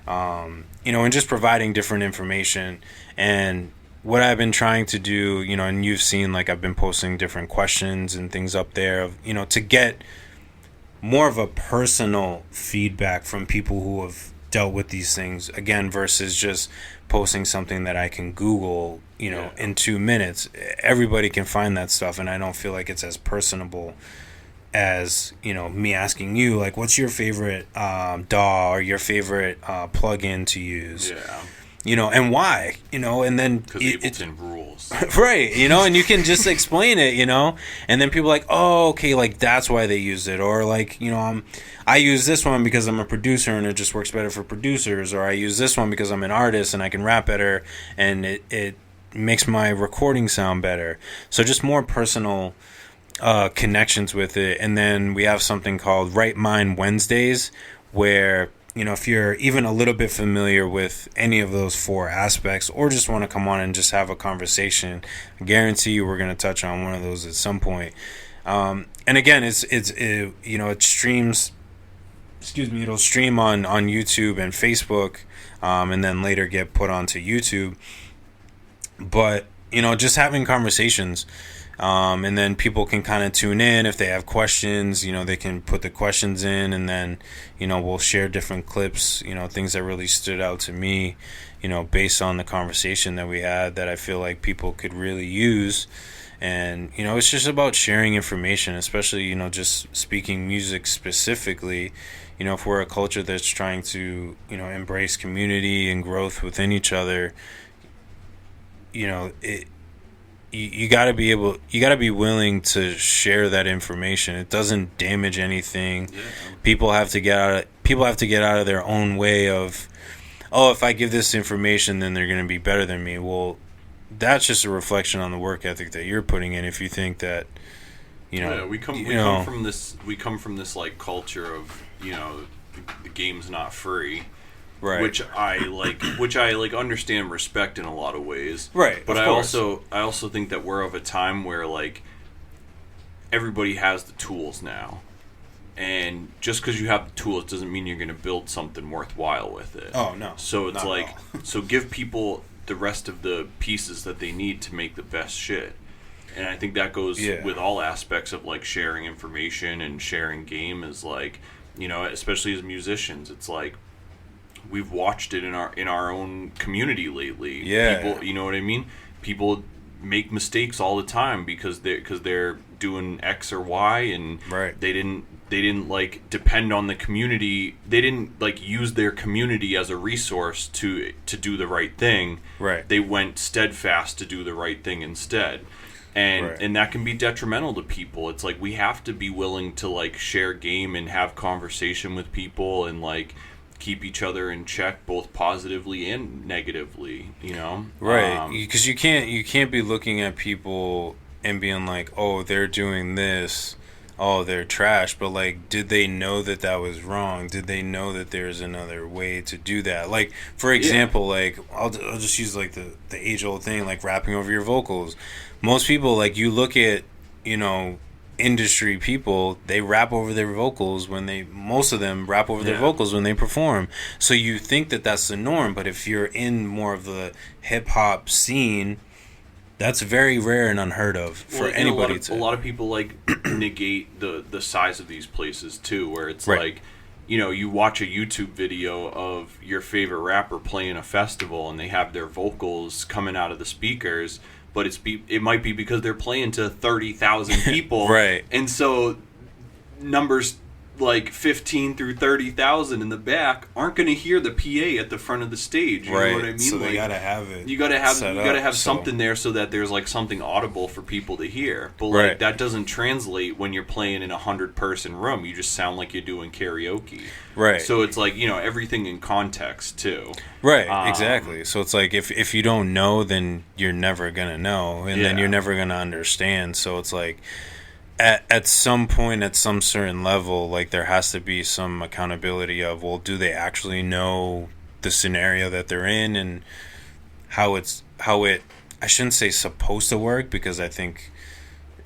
And just providing different information. And what I've been trying to do, and you've seen, like, I've been posting different questions and things up there, to get more of a personal feedback from people who have dealt with these things, again, versus just posting something that I can Google, in 2 minutes. Everybody can find that stuff, and I don't feel like it's as personable as, me asking you, like, what's your favorite DAW or your favorite plugin to use? Yeah. And why, and then because Ableton rules, right? And you can just explain it, and then people are like, oh, okay, like that's why they use it, or like, I use this one because I'm a producer and it just works better for producers, or I use this one because I'm an artist and I can rap better and it makes my recording sound better. So just more personal connections with it. And then we have something called Right Mind Wednesdays, where if you're even a little bit familiar with any of those four aspects, or just want to come on and just have a conversation, I guarantee you we're going to touch on one of those at some point. And again, it streams. It'll stream on YouTube and Facebook, and then later get put onto YouTube. But just having conversations. And then people can kind of tune in if they have questions, they can put the questions in, and then, we'll share different clips, things that really stood out to me, based on the conversation that we had that I feel like people could really use. And, it's just about sharing information, especially, just speaking music specifically. If we're a culture that's trying to, embrace community and growth within each other, you got to be able, you got to be willing to share that information. It doesn't damage anything. Yeah. People have to get out of their own way of, oh, if I give this information, then they're going to be better than me. Well, that's just a reflection on the work ethic that you're putting in. If you think that, you know, we come from this like culture of, you know, the game's not free. right? Which I like understand and respect in a lot of ways. Right. But of course. I also think that we're of a time where like everybody has the tools now. And just because you have the tools doesn't mean you're going to build something worthwhile with it. Oh no. So it's Not like, at all. so give people the rest of the pieces that they need to make the best shit. And I think that goes with all aspects of like sharing information and sharing game is like, you know, especially as musicians, it's like we've watched it in our own community lately. Yeah. People, you know what I mean? People make mistakes all the time because they're doing X or Y and Right. they didn't like depend on the community. They didn't like use their community as a resource to do the right thing. Right. They went steadfast to do the right thing instead. And Right. and that can be detrimental to people. It's like we have to be willing to like share game and have conversation with people and like keep each other in check both positively and negatively, you know? Right, because you can't be looking at people and being like, oh, they're doing this, oh, they're trash, but like, did they know that that was wrong? Did they know that there's another way to do that? Like, for example, like I'll just use like the age old thing, like rapping over your vocals. Most people, like, you look at, you know, industry people, they rap over their vocals most of them rap over their vocals when they perform. So you think that that's the norm, but if you're in more of the hip hop scene, that's very rare and unheard of for anybody a lot of people like negate the size of these places too, where it's like, you know, you watch a YouTube video of your favorite rapper playing a festival and they have their vocals coming out of the speakers, but it might be because they're playing to 30,000 people. Right. And so numbers like 15 through 30,000 in the back aren't going to hear the PA at the front of the stage. You know what I mean? So they like, gotta have it. You gotta have something there so that there's like something audible for people to hear. But like that doesn't translate when you're playing in a 100-person room. You just sound like you're doing karaoke. Right. So it's like, you know, everything in context too. Right. Exactly. So it's like if you don't know, then you're never gonna know, and then you're never gonna understand. So it's like, At some point, at some certain level, like there has to be some accountability of, well, do they actually know the scenario that they're in and how it I shouldn't say supposed to work, because I think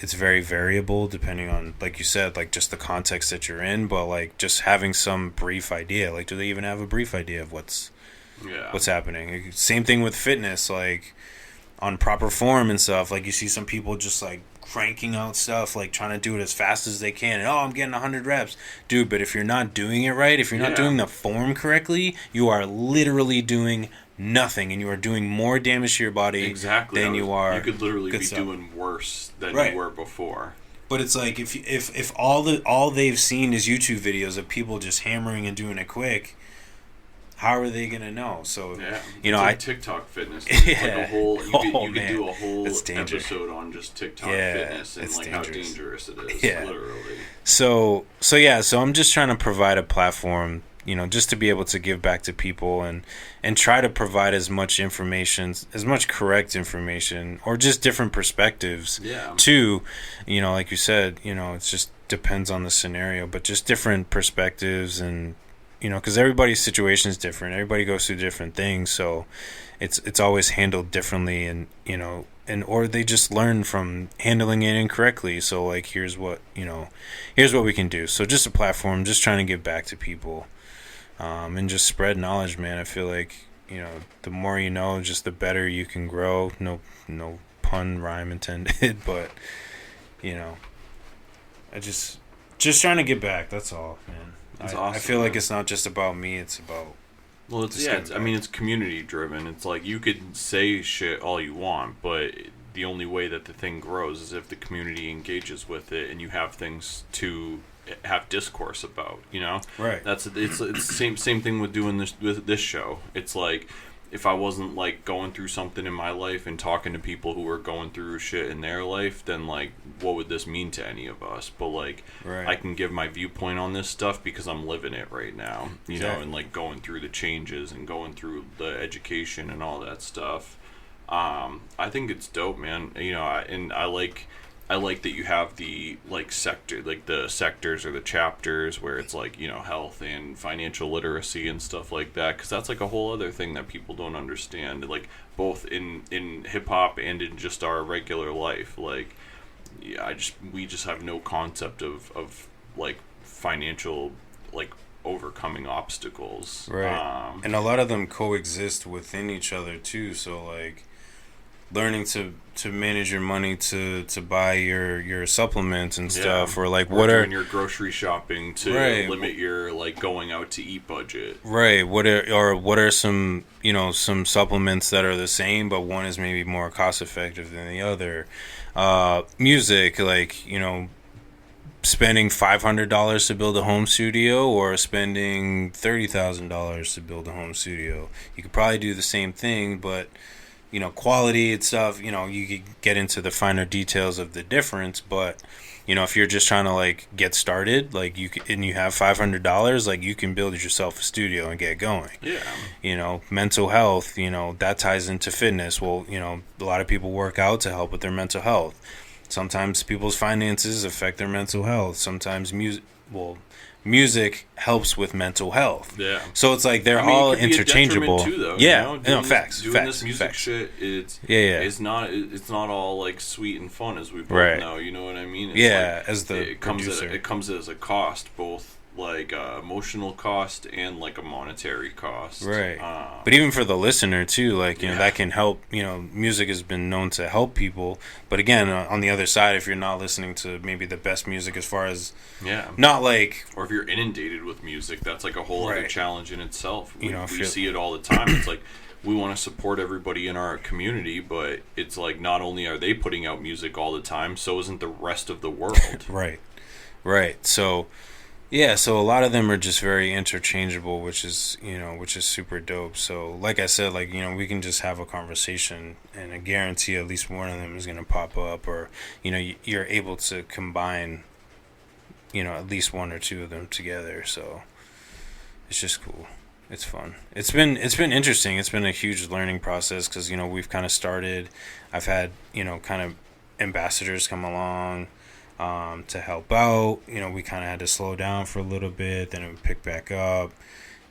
it's very variable depending on, like you said, like just the context that you're in, but like just having some brief idea. Like, do they even have a brief idea of what's happening? Same thing with fitness, like on proper form and stuff. Like you see some people just like cranking out stuff, like trying to do it as fast as they can, and I'm getting 100 reps, dude. But if you're not doing it right, if you're not doing the form correctly, you are literally doing nothing, and you are doing more damage to your body than you are. You could literally be doing worse than you were before. But it's like if all they've seen is YouTube videos of people just hammering and doing it quick, how are they gonna know? So you know, like TikTok fitness. Like a whole, you could do a whole episode on just TikTok fitness and like how dangerous it is. Literally. So I'm just trying to provide a platform, you know, just to be able to give back to people and try to provide as much information, as much correct information, or just different perspectives. To, you know, like you said, you know, it just depends on the scenario, but just different perspectives. And you know, because everybody's situation is different. Everybody goes through different things, so it's always handled differently, and you know, or they just learn from handling it incorrectly. So like, here's what we can do. So just a platform, just trying to give back to people, and just spread knowledge, man. I feel like, you know, the more you know, just the better you can grow. No pun rhyme intended, but you know, I just trying to give back. That's all, man. Awesome, I feel like it's not just about me, it's about... Well, it's community driven. It's like, you could say shit all you want, but the only way that the thing grows is if the community engages with it and you have things to have discourse about, you know? Right. It's the same thing with doing this show. It's like, if I wasn't like going through something in my life and talking to people who were going through shit in their life, then like what would this mean to any of us? But like I can give my viewpoint on this stuff because I'm living it right now, you know, and like going through the changes and going through the education and all that stuff. I think it's dope, man. You know, I like that you have the like the sectors or the chapters where it's like, you know, health and financial literacy and stuff like that, because that's like a whole other thing that people don't understand, like both in hip hop and in just our regular life. Like, yeah, we just have no concept of like financial, like overcoming obstacles, right? And a lot of them coexist within each other too. So like learning to manage your money to buy your supplements and stuff, or like what are your grocery shopping to limit your like going out to eat budget, right? What are some, you know, some supplements that are the same but one is maybe more cost effective than the other? Music, like, you know, spending $500 to build a home studio or spending $30,000 to build a home studio, you could probably do the same thing, but you know, quality and stuff, you know, you could get into the finer details of the difference, but, you know, if you're just trying to, like, get started, like, you can, and you have $500, like, you can build yourself a studio and get going. Yeah. You know, mental health, you know, that ties into fitness. Well, you know, a lot of people work out to help with their mental health. Sometimes people's finances affect their mental health. Sometimes music helps with mental health. Yeah. So it's like they're all interchangeable. Too, though, yeah. You know? Facts. This music facts. shit, it's not all like sweet and fun as we both know. You know what I mean? It's like, as the producer, it comes as a cost, both like emotional cost and like a monetary cost. Right. But even for the listener too, like, you know, that can help. You know, music has been known to help people. But again, on the other side, if you're not listening to maybe the best music as far as not like, or if you're inundated with music, that's like a whole other challenge in itself. We see it all the time. It's like we want to support everybody in our community, but it's like not only are they putting out music all the time, so isn't the rest of the world. Right. So yeah, so a lot of them are just very interchangeable, which is super dope. So like I said, like, you know, we can just have a conversation and I guarantee at least one of them is going to pop up, or, you know, you're able to combine, you know, at least one or two of them together. So it's just cool. It's fun. It's been interesting. It's been a huge learning process because, you know, we've kind of started. I've had, you know, kind of ambassadors come along to help out. You know, we kind of had to slow down for a little bit, then it would pick back up,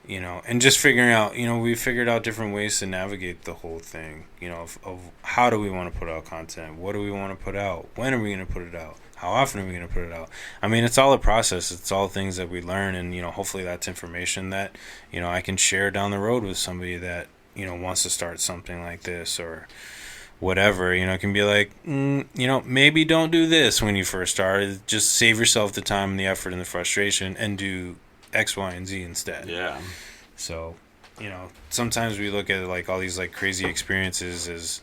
you know, and just figuring out, you know, we figured out different ways to navigate the whole thing, you know, of how do we want to put out content? What do we want to put out? When are we going to put it out? How often are we going to put it out? I mean, it's all a process. It's all things that we learn, and, you know, hopefully that's information that, you know, I can share down the road with somebody that, you know, wants to start something like this or whatever. You know, it can be like, you know, maybe don't do this when you first started. Just save yourself the time and the effort and the frustration and do X, Y, and Z instead. Yeah. So, you know, sometimes we look at like all these like crazy experiences as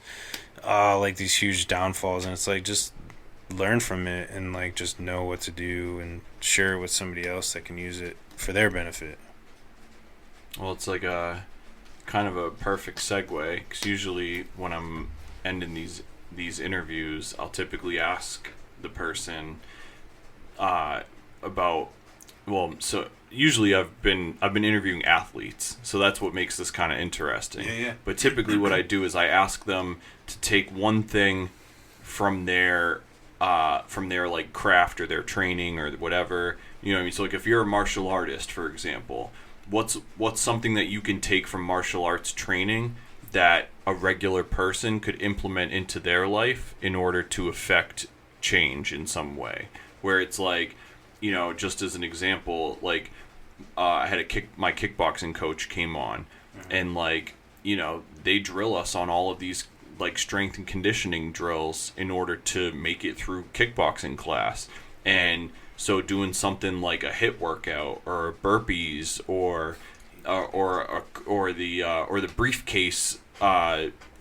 like these huge downfalls, and it's like just learn from it and like just know what to do and share it with somebody else that can use it for their benefit. Well, it's like a kind of a perfect segue, because usually when I'm ending these interviews, I'll typically ask the person about, well, so usually I've been interviewing athletes, so that's what makes this kind of interesting. Yeah. But typically what I do is I ask them to take one thing from their like craft or their training or whatever, you know what I mean? So like if you're a martial artist, for example, what's something that you can take from martial arts training that a regular person could implement into their life in order to affect change in some way? Where it's like, you know, just as an example, like I had my kickboxing coach came on, and like, you know, they drill us on all of these like strength and conditioning drills in order to make it through kickboxing class. And so doing something like a HIIT workout or burpees or the briefcase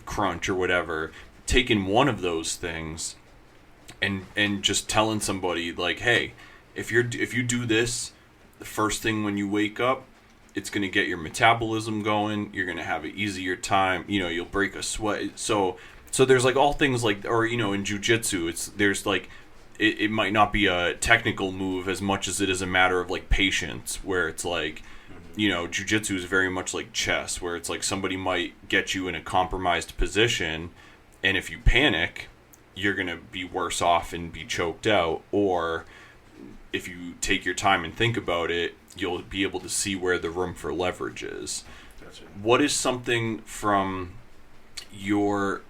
crunch or whatever, taking one of those things and just telling somebody like, hey, if you do this the first thing when you wake up, it's going to get your metabolism going. You're going to have an easier time. You know, you'll break a sweat. So there's like all things like, or, you know, in jiu-jitsu, there's like, it might not be a technical move as much as it is a matter of like patience, where it's like, you know, jiu-jitsu is very much like chess, where it's like somebody might get you in a compromised position, and if you panic, you're going to be worse off and be choked out. Or if you take your time and think about it, you'll be able to see where the room for leverage is. Gotcha. What is something from your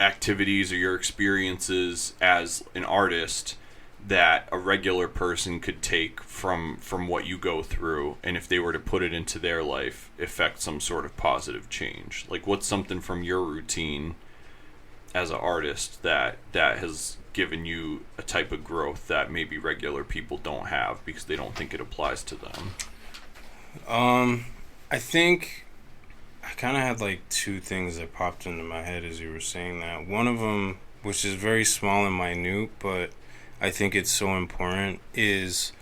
activities or your experiences as an artist that a regular person could take from what you go through, and if they were to put it into their life, affect some sort of positive change? Like, what's something from your routine as an artist that has given you a type of growth that maybe regular people don't have because they don't think it applies to them? I think I kind of had like two things that popped into my head as you were saying that. One of them, which is very small and minute, but I think it's so important, is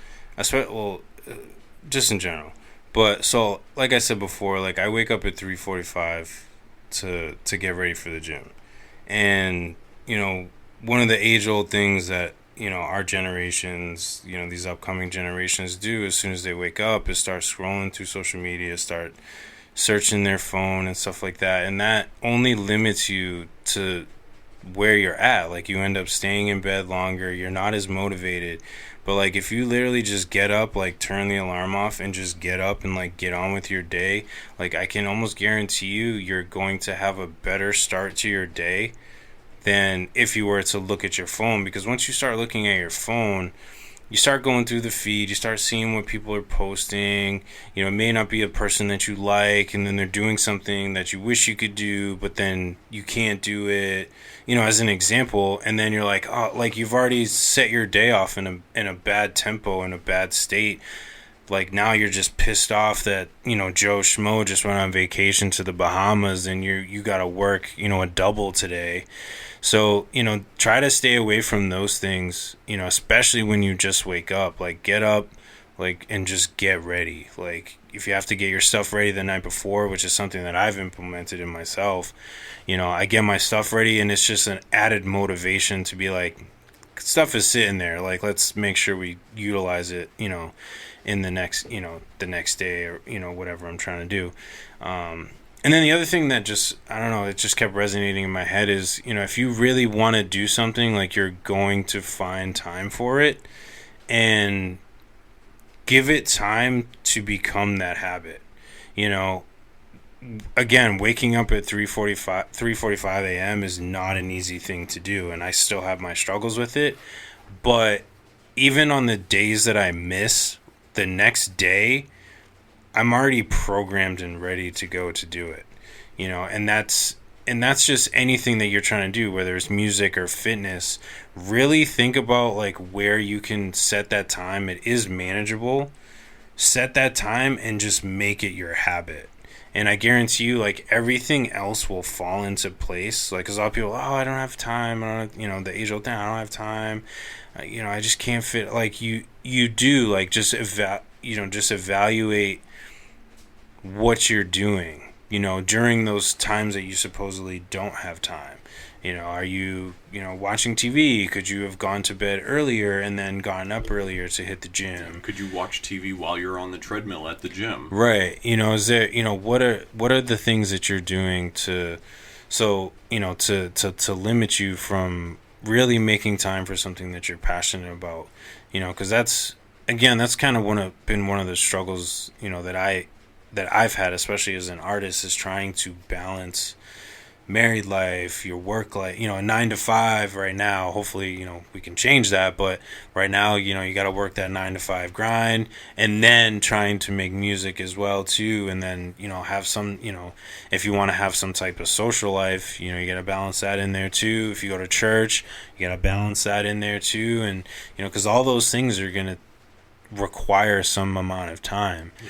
just in general. But so, like I said before, like I wake up at 3:45 to get ready for the gym, and you know, one of the age-old things that, you know, our generations, you know, these upcoming generations do as soon as they wake up is start scrolling through social media, start searching their phone and stuff like that, and that only limits you to where you're at. Like, you end up staying in bed longer, you're not as motivated. But like, if you literally just get up, like turn the alarm off and just get up and like get on with your day, like I can almost guarantee you're going to have a better start to your day than if you were to look at your phone. Because once you start looking at your phone, you start going through the feed, you start seeing what people are posting. You know, it may not be a person that you like, and then they're doing something that you wish you could do, but then you can't do it, you know, as an example. And then you're like, oh, like you've already set your day off in a bad tempo, in a bad state. Like, now you're just pissed off that, you know, Joe Schmo just went on vacation to the Bahamas and you got to work, you know, a double today. So, you know, try to stay away from those things, you know, especially when you just wake up. Like, get up, like, and just get ready. Like, if you have to get your stuff ready the night before, which is something that I've implemented in myself, you know, I get my stuff ready, and it's just an added motivation to be like, stuff is sitting there. Like, let's make sure we utilize it, you know, in the next day, or, you know, whatever I'm trying to do. And then the other thing that just, I don't know, it just kept resonating in my head is, you know, if you really want to do something, like, you're going to find time for it, and give it time to become that habit. You know, again, waking up at 3:45 a.m. is not an easy thing to do, and I still have my struggles with it. But even on the days that I miss, the next day, I'm already programmed and ready to go to do it, you know. And that's just anything that you're trying to do, whether it's music or fitness. Really think about like where you can set that time. It is manageable. Set that time and just make it your habit. And I guarantee you, like, everything else will fall into place. Like, 'cause a lot of people, oh, I don't have time. I don't, you know, the age old thing, I don't have time. You know, I just can't fit. Like, you do, like, just evaluate what you're doing, you know, during those times that you supposedly don't have time. You know, are you, you know, watching TV? Could you have gone to bed earlier and then gotten up earlier to hit the gym? Could you watch TV while you're on the treadmill at the gym? Right. You know, is there, you know, what are the things that you're doing to limit you from really making time for something that you're passionate about? You know, because that's kind of been one of the struggles, you know, that I've had, especially as an artist, is trying to balance married life, your work life, you know, a 9 to 5 right now. Hopefully, you know, we can change that, but right now, you know, you got to work that 9 to 5 grind, and then trying to make music as well too, and then, you know, have some, you know, if you want to have some type of social life, you know, you got to balance that in there too. If you go to church, you got to balance that in there too, and, you know, because all those things are going to require some amount of time. Yeah.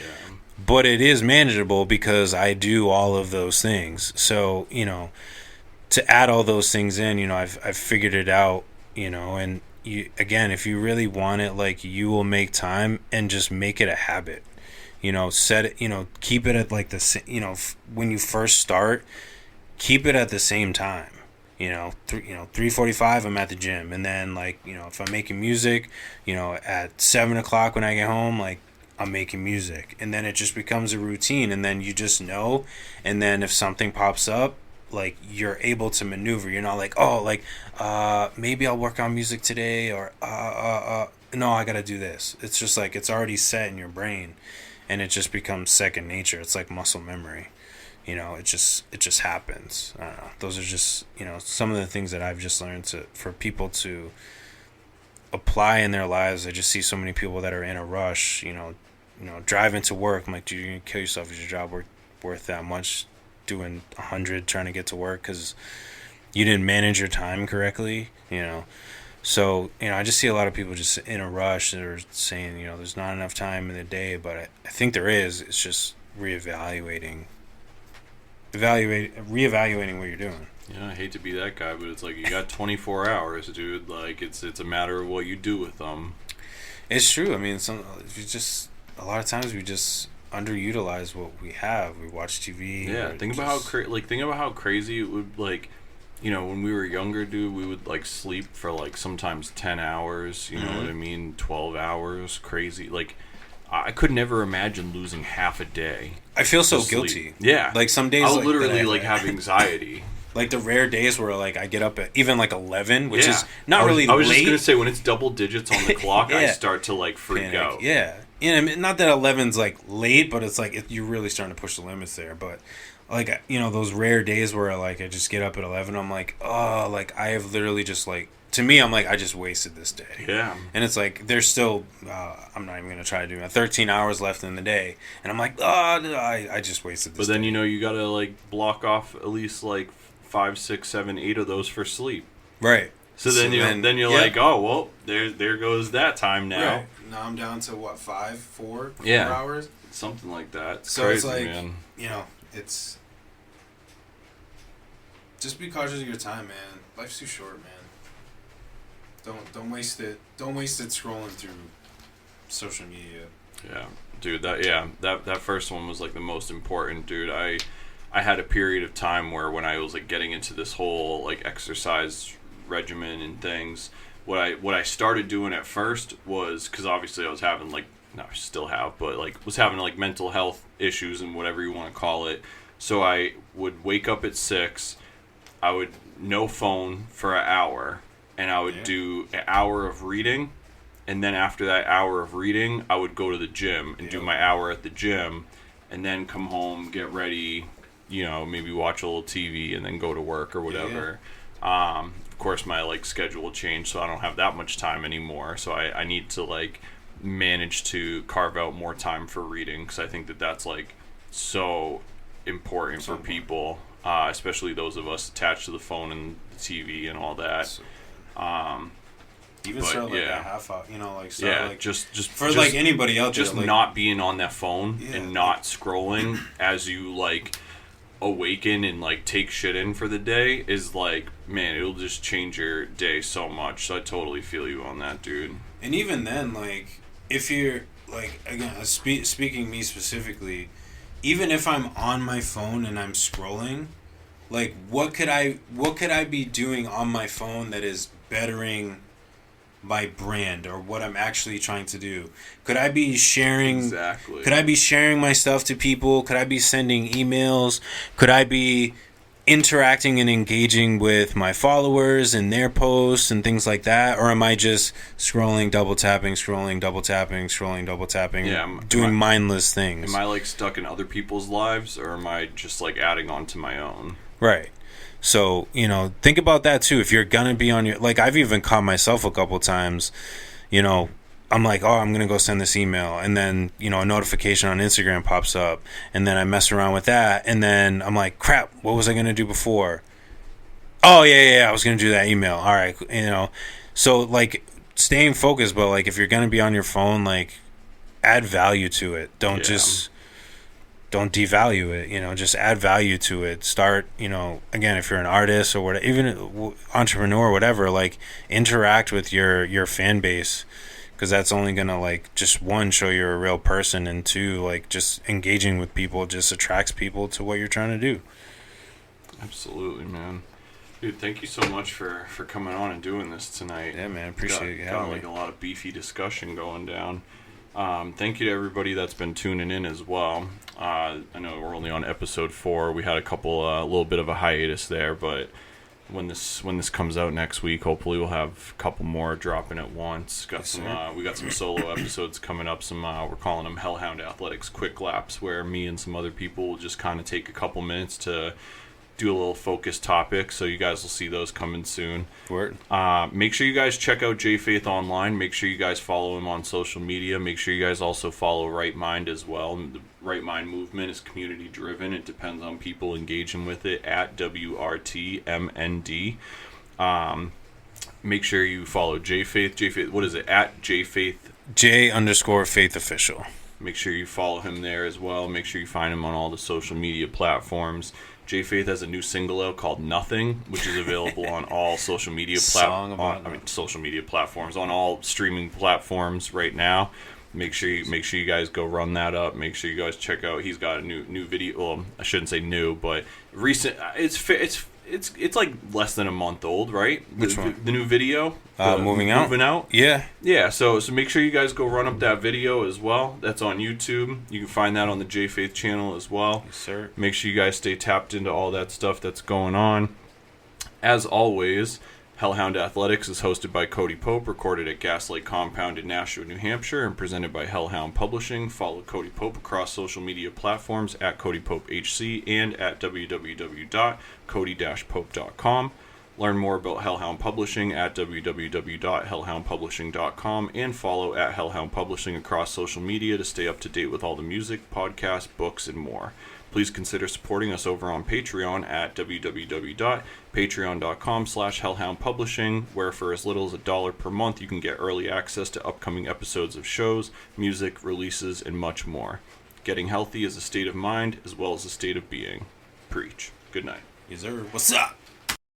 But it is manageable because I do all of those things. So, you know, to add all those things in, you know, I've figured it out, you know, and you, again, if you really want it, like, you will make time and just make it a habit. set it, keep it at like when you first start, keep it at the same time. 3:45 I'm at the gym, and then if I'm making music, at 7 o'clock when I get home, like I'm making music, and then it just becomes a routine, and then you just know, and then if something pops up, like you're able to maneuver. You're not like, maybe I'll work on music today, or no, I gotta do this. It's just like it's already set in your brain, and it just becomes second nature. It's like muscle memory. It just happens. I don't know. Those are just some of the things that I've just learned for people to apply in their lives. I just see so many people that are in a rush. Driving to work. I'm like, dude, you're gonna kill yourself. Is your job worth that much? Doing 100 trying to get to work because you didn't manage your time correctly. So I just see a lot of people just in a rush that are saying there's not enough time in the day, but I think there is. It's just reevaluating what you're doing. Yeah, I hate to be that guy, but it's like you got 24 hours, dude. Like it's a matter of what you do with them. It's true. I mean, a lot of times we just underutilize what we have. We watch TV. Yeah, think about how crazy it would when we were younger, dude. We would sleep for sometimes 10 hours. You know what I mean? 12 hours. Crazy. I could never imagine losing half a day. I feel so guilty. Yeah. Some days I'll literally have anxiety. The rare days where I get up at even 11, which is not really late. I was just gonna say when it's double digits on the clock, I start to freak Panic. out. Yeah. Not that 11's late, but it's you're really starting to push the limits there. But those rare days where I just get up at 11, I'm I have literally just to me, I'm I just wasted this day. Yeah. And it's there's still, I'm not even going to try to do that, 13 hours left in the day. And I'm I just wasted this day. But then, you got to block off at least 5, 6, 7, 8 of those for sleep. Right. So then you're oh, well, there goes that time now. Right. Now I'm down to 4 Yeah. hours? Something like that. It's so crazy, it's man. It's just be cautious of your time, man. Life's too short, man. Don't waste it. Don't waste it scrolling through social media. Yeah, dude. That first one was the most important, dude. I had a period of time where when I was getting into this whole exercise regimen and things, what I started doing at first was, because obviously I was having I still have, but was having mental health issues and whatever you want to call it. So I would wake up at 6. I would no phone for an hour. And I would do an hour of reading, and then after that hour of reading, I would go to the gym and do my hour at the gym, and then come home, get ready, maybe watch a little TV, and then go to work or whatever. Of course, my schedule changed, so I don't have that much time anymore. So I need to manage to carve out more time for reading, because I think that's so important for people, especially those of us attached to the phone and the TV and all that. Even start a half hour, just for anybody out there, just not being on that phone and not scrolling as you awaken and take shit in for the day is man, it'll just change your day so much. So I totally feel you on that, dude. And even then, if you're again, speaking me specifically, even if I'm on my phone and I'm scrolling, what could I be doing on my phone that is bettering my brand or what I'm actually trying to do? Could I be sharing? Exactly. Could I be sharing my stuff to people? Could I be sending emails? Could I be interacting and engaging with my followers and their posts and things like that? Or am I just scrolling, double tapping, doing mindless things? Am I stuck in other people's lives, or am I just adding on to my own? Right. So, think about that too. If you're going to be on your, I've even caught myself a couple times, I'm I'm going to go send this email. And then, a notification on Instagram pops up. And then I mess around with that. And then I'm like, crap, what was I going to do before? Oh, yeah, I was going to do that email. All right. So, staying focused, but, if you're going to be on your phone, add value to it. Don't don't devalue it, just add value to it. Start, again, if you're an artist or whatever, even entrepreneur or whatever, interact with your fan base, because that's only gonna like just one, show you're a real person, and two, like just engaging with people just attracts people to what you're trying to do. Absolutely, man. Dude, thank you so much for coming on and doing this tonight. Yeah, man, appreciate you having me. A lot of beefy discussion going down. Thank you to everybody that's been tuning in as well. I know we're only on episode 4. We had a couple, a little bit of a hiatus there, but when this comes out next week, hopefully we'll have a couple more dropping at once. We got some solo episodes coming up. We're calling them Hellhound Athletics quick laps, where me and some other people will just kind of take a couple minutes to do a little focused topic, so you guys will see those coming soon. Word. Make sure you guys check out J Faith online. Make sure you guys follow him on social media. Make sure you guys also follow Right Mind as well. The Right Mind movement is community driven. It depends on people engaging with it at WRTMND. Make sure you follow J Faith. What is it? At J Faith. J_Faith Official. Make sure you follow him there as well. Make sure you find him on all the social media platforms. J Faith has a new single out called Nothing, which is available on all social media social media platforms, on all streaming platforms right now. Make sure you guys go run that up. Make sure you guys check out. He's got a new video. Well, I shouldn't say new, but recent. It's like less than a month old, right? Which one? The new video. Moving out. Yeah. Yeah. So make sure you guys go run up that video as well. That's on YouTube. You can find that on the J Faith channel as well. Yes, sir. Make sure you guys stay tapped into all that stuff that's going on. As always, Hellhound Athletics is hosted by Cody Pope, recorded at Gaslight Compound in Nashua, New Hampshire, and presented by Hellhound Publishing. Follow Cody Pope across social media platforms at Cody Pope HC and at www.cody-pope.com. Learn more about Hellhound Publishing at www.hellhoundpublishing.com and follow at Hellhound Publishing across social media to stay up to date with all the music, podcasts, books, and more. Please consider supporting us over on Patreon at www.patreon.com/hellhoundpublishing, where for as little as $1 per month you can get early access to upcoming episodes of shows, music, releases, and much more. Getting healthy is a state of mind as well as a state of being. Preach. Good night. Yes, sir. What's up?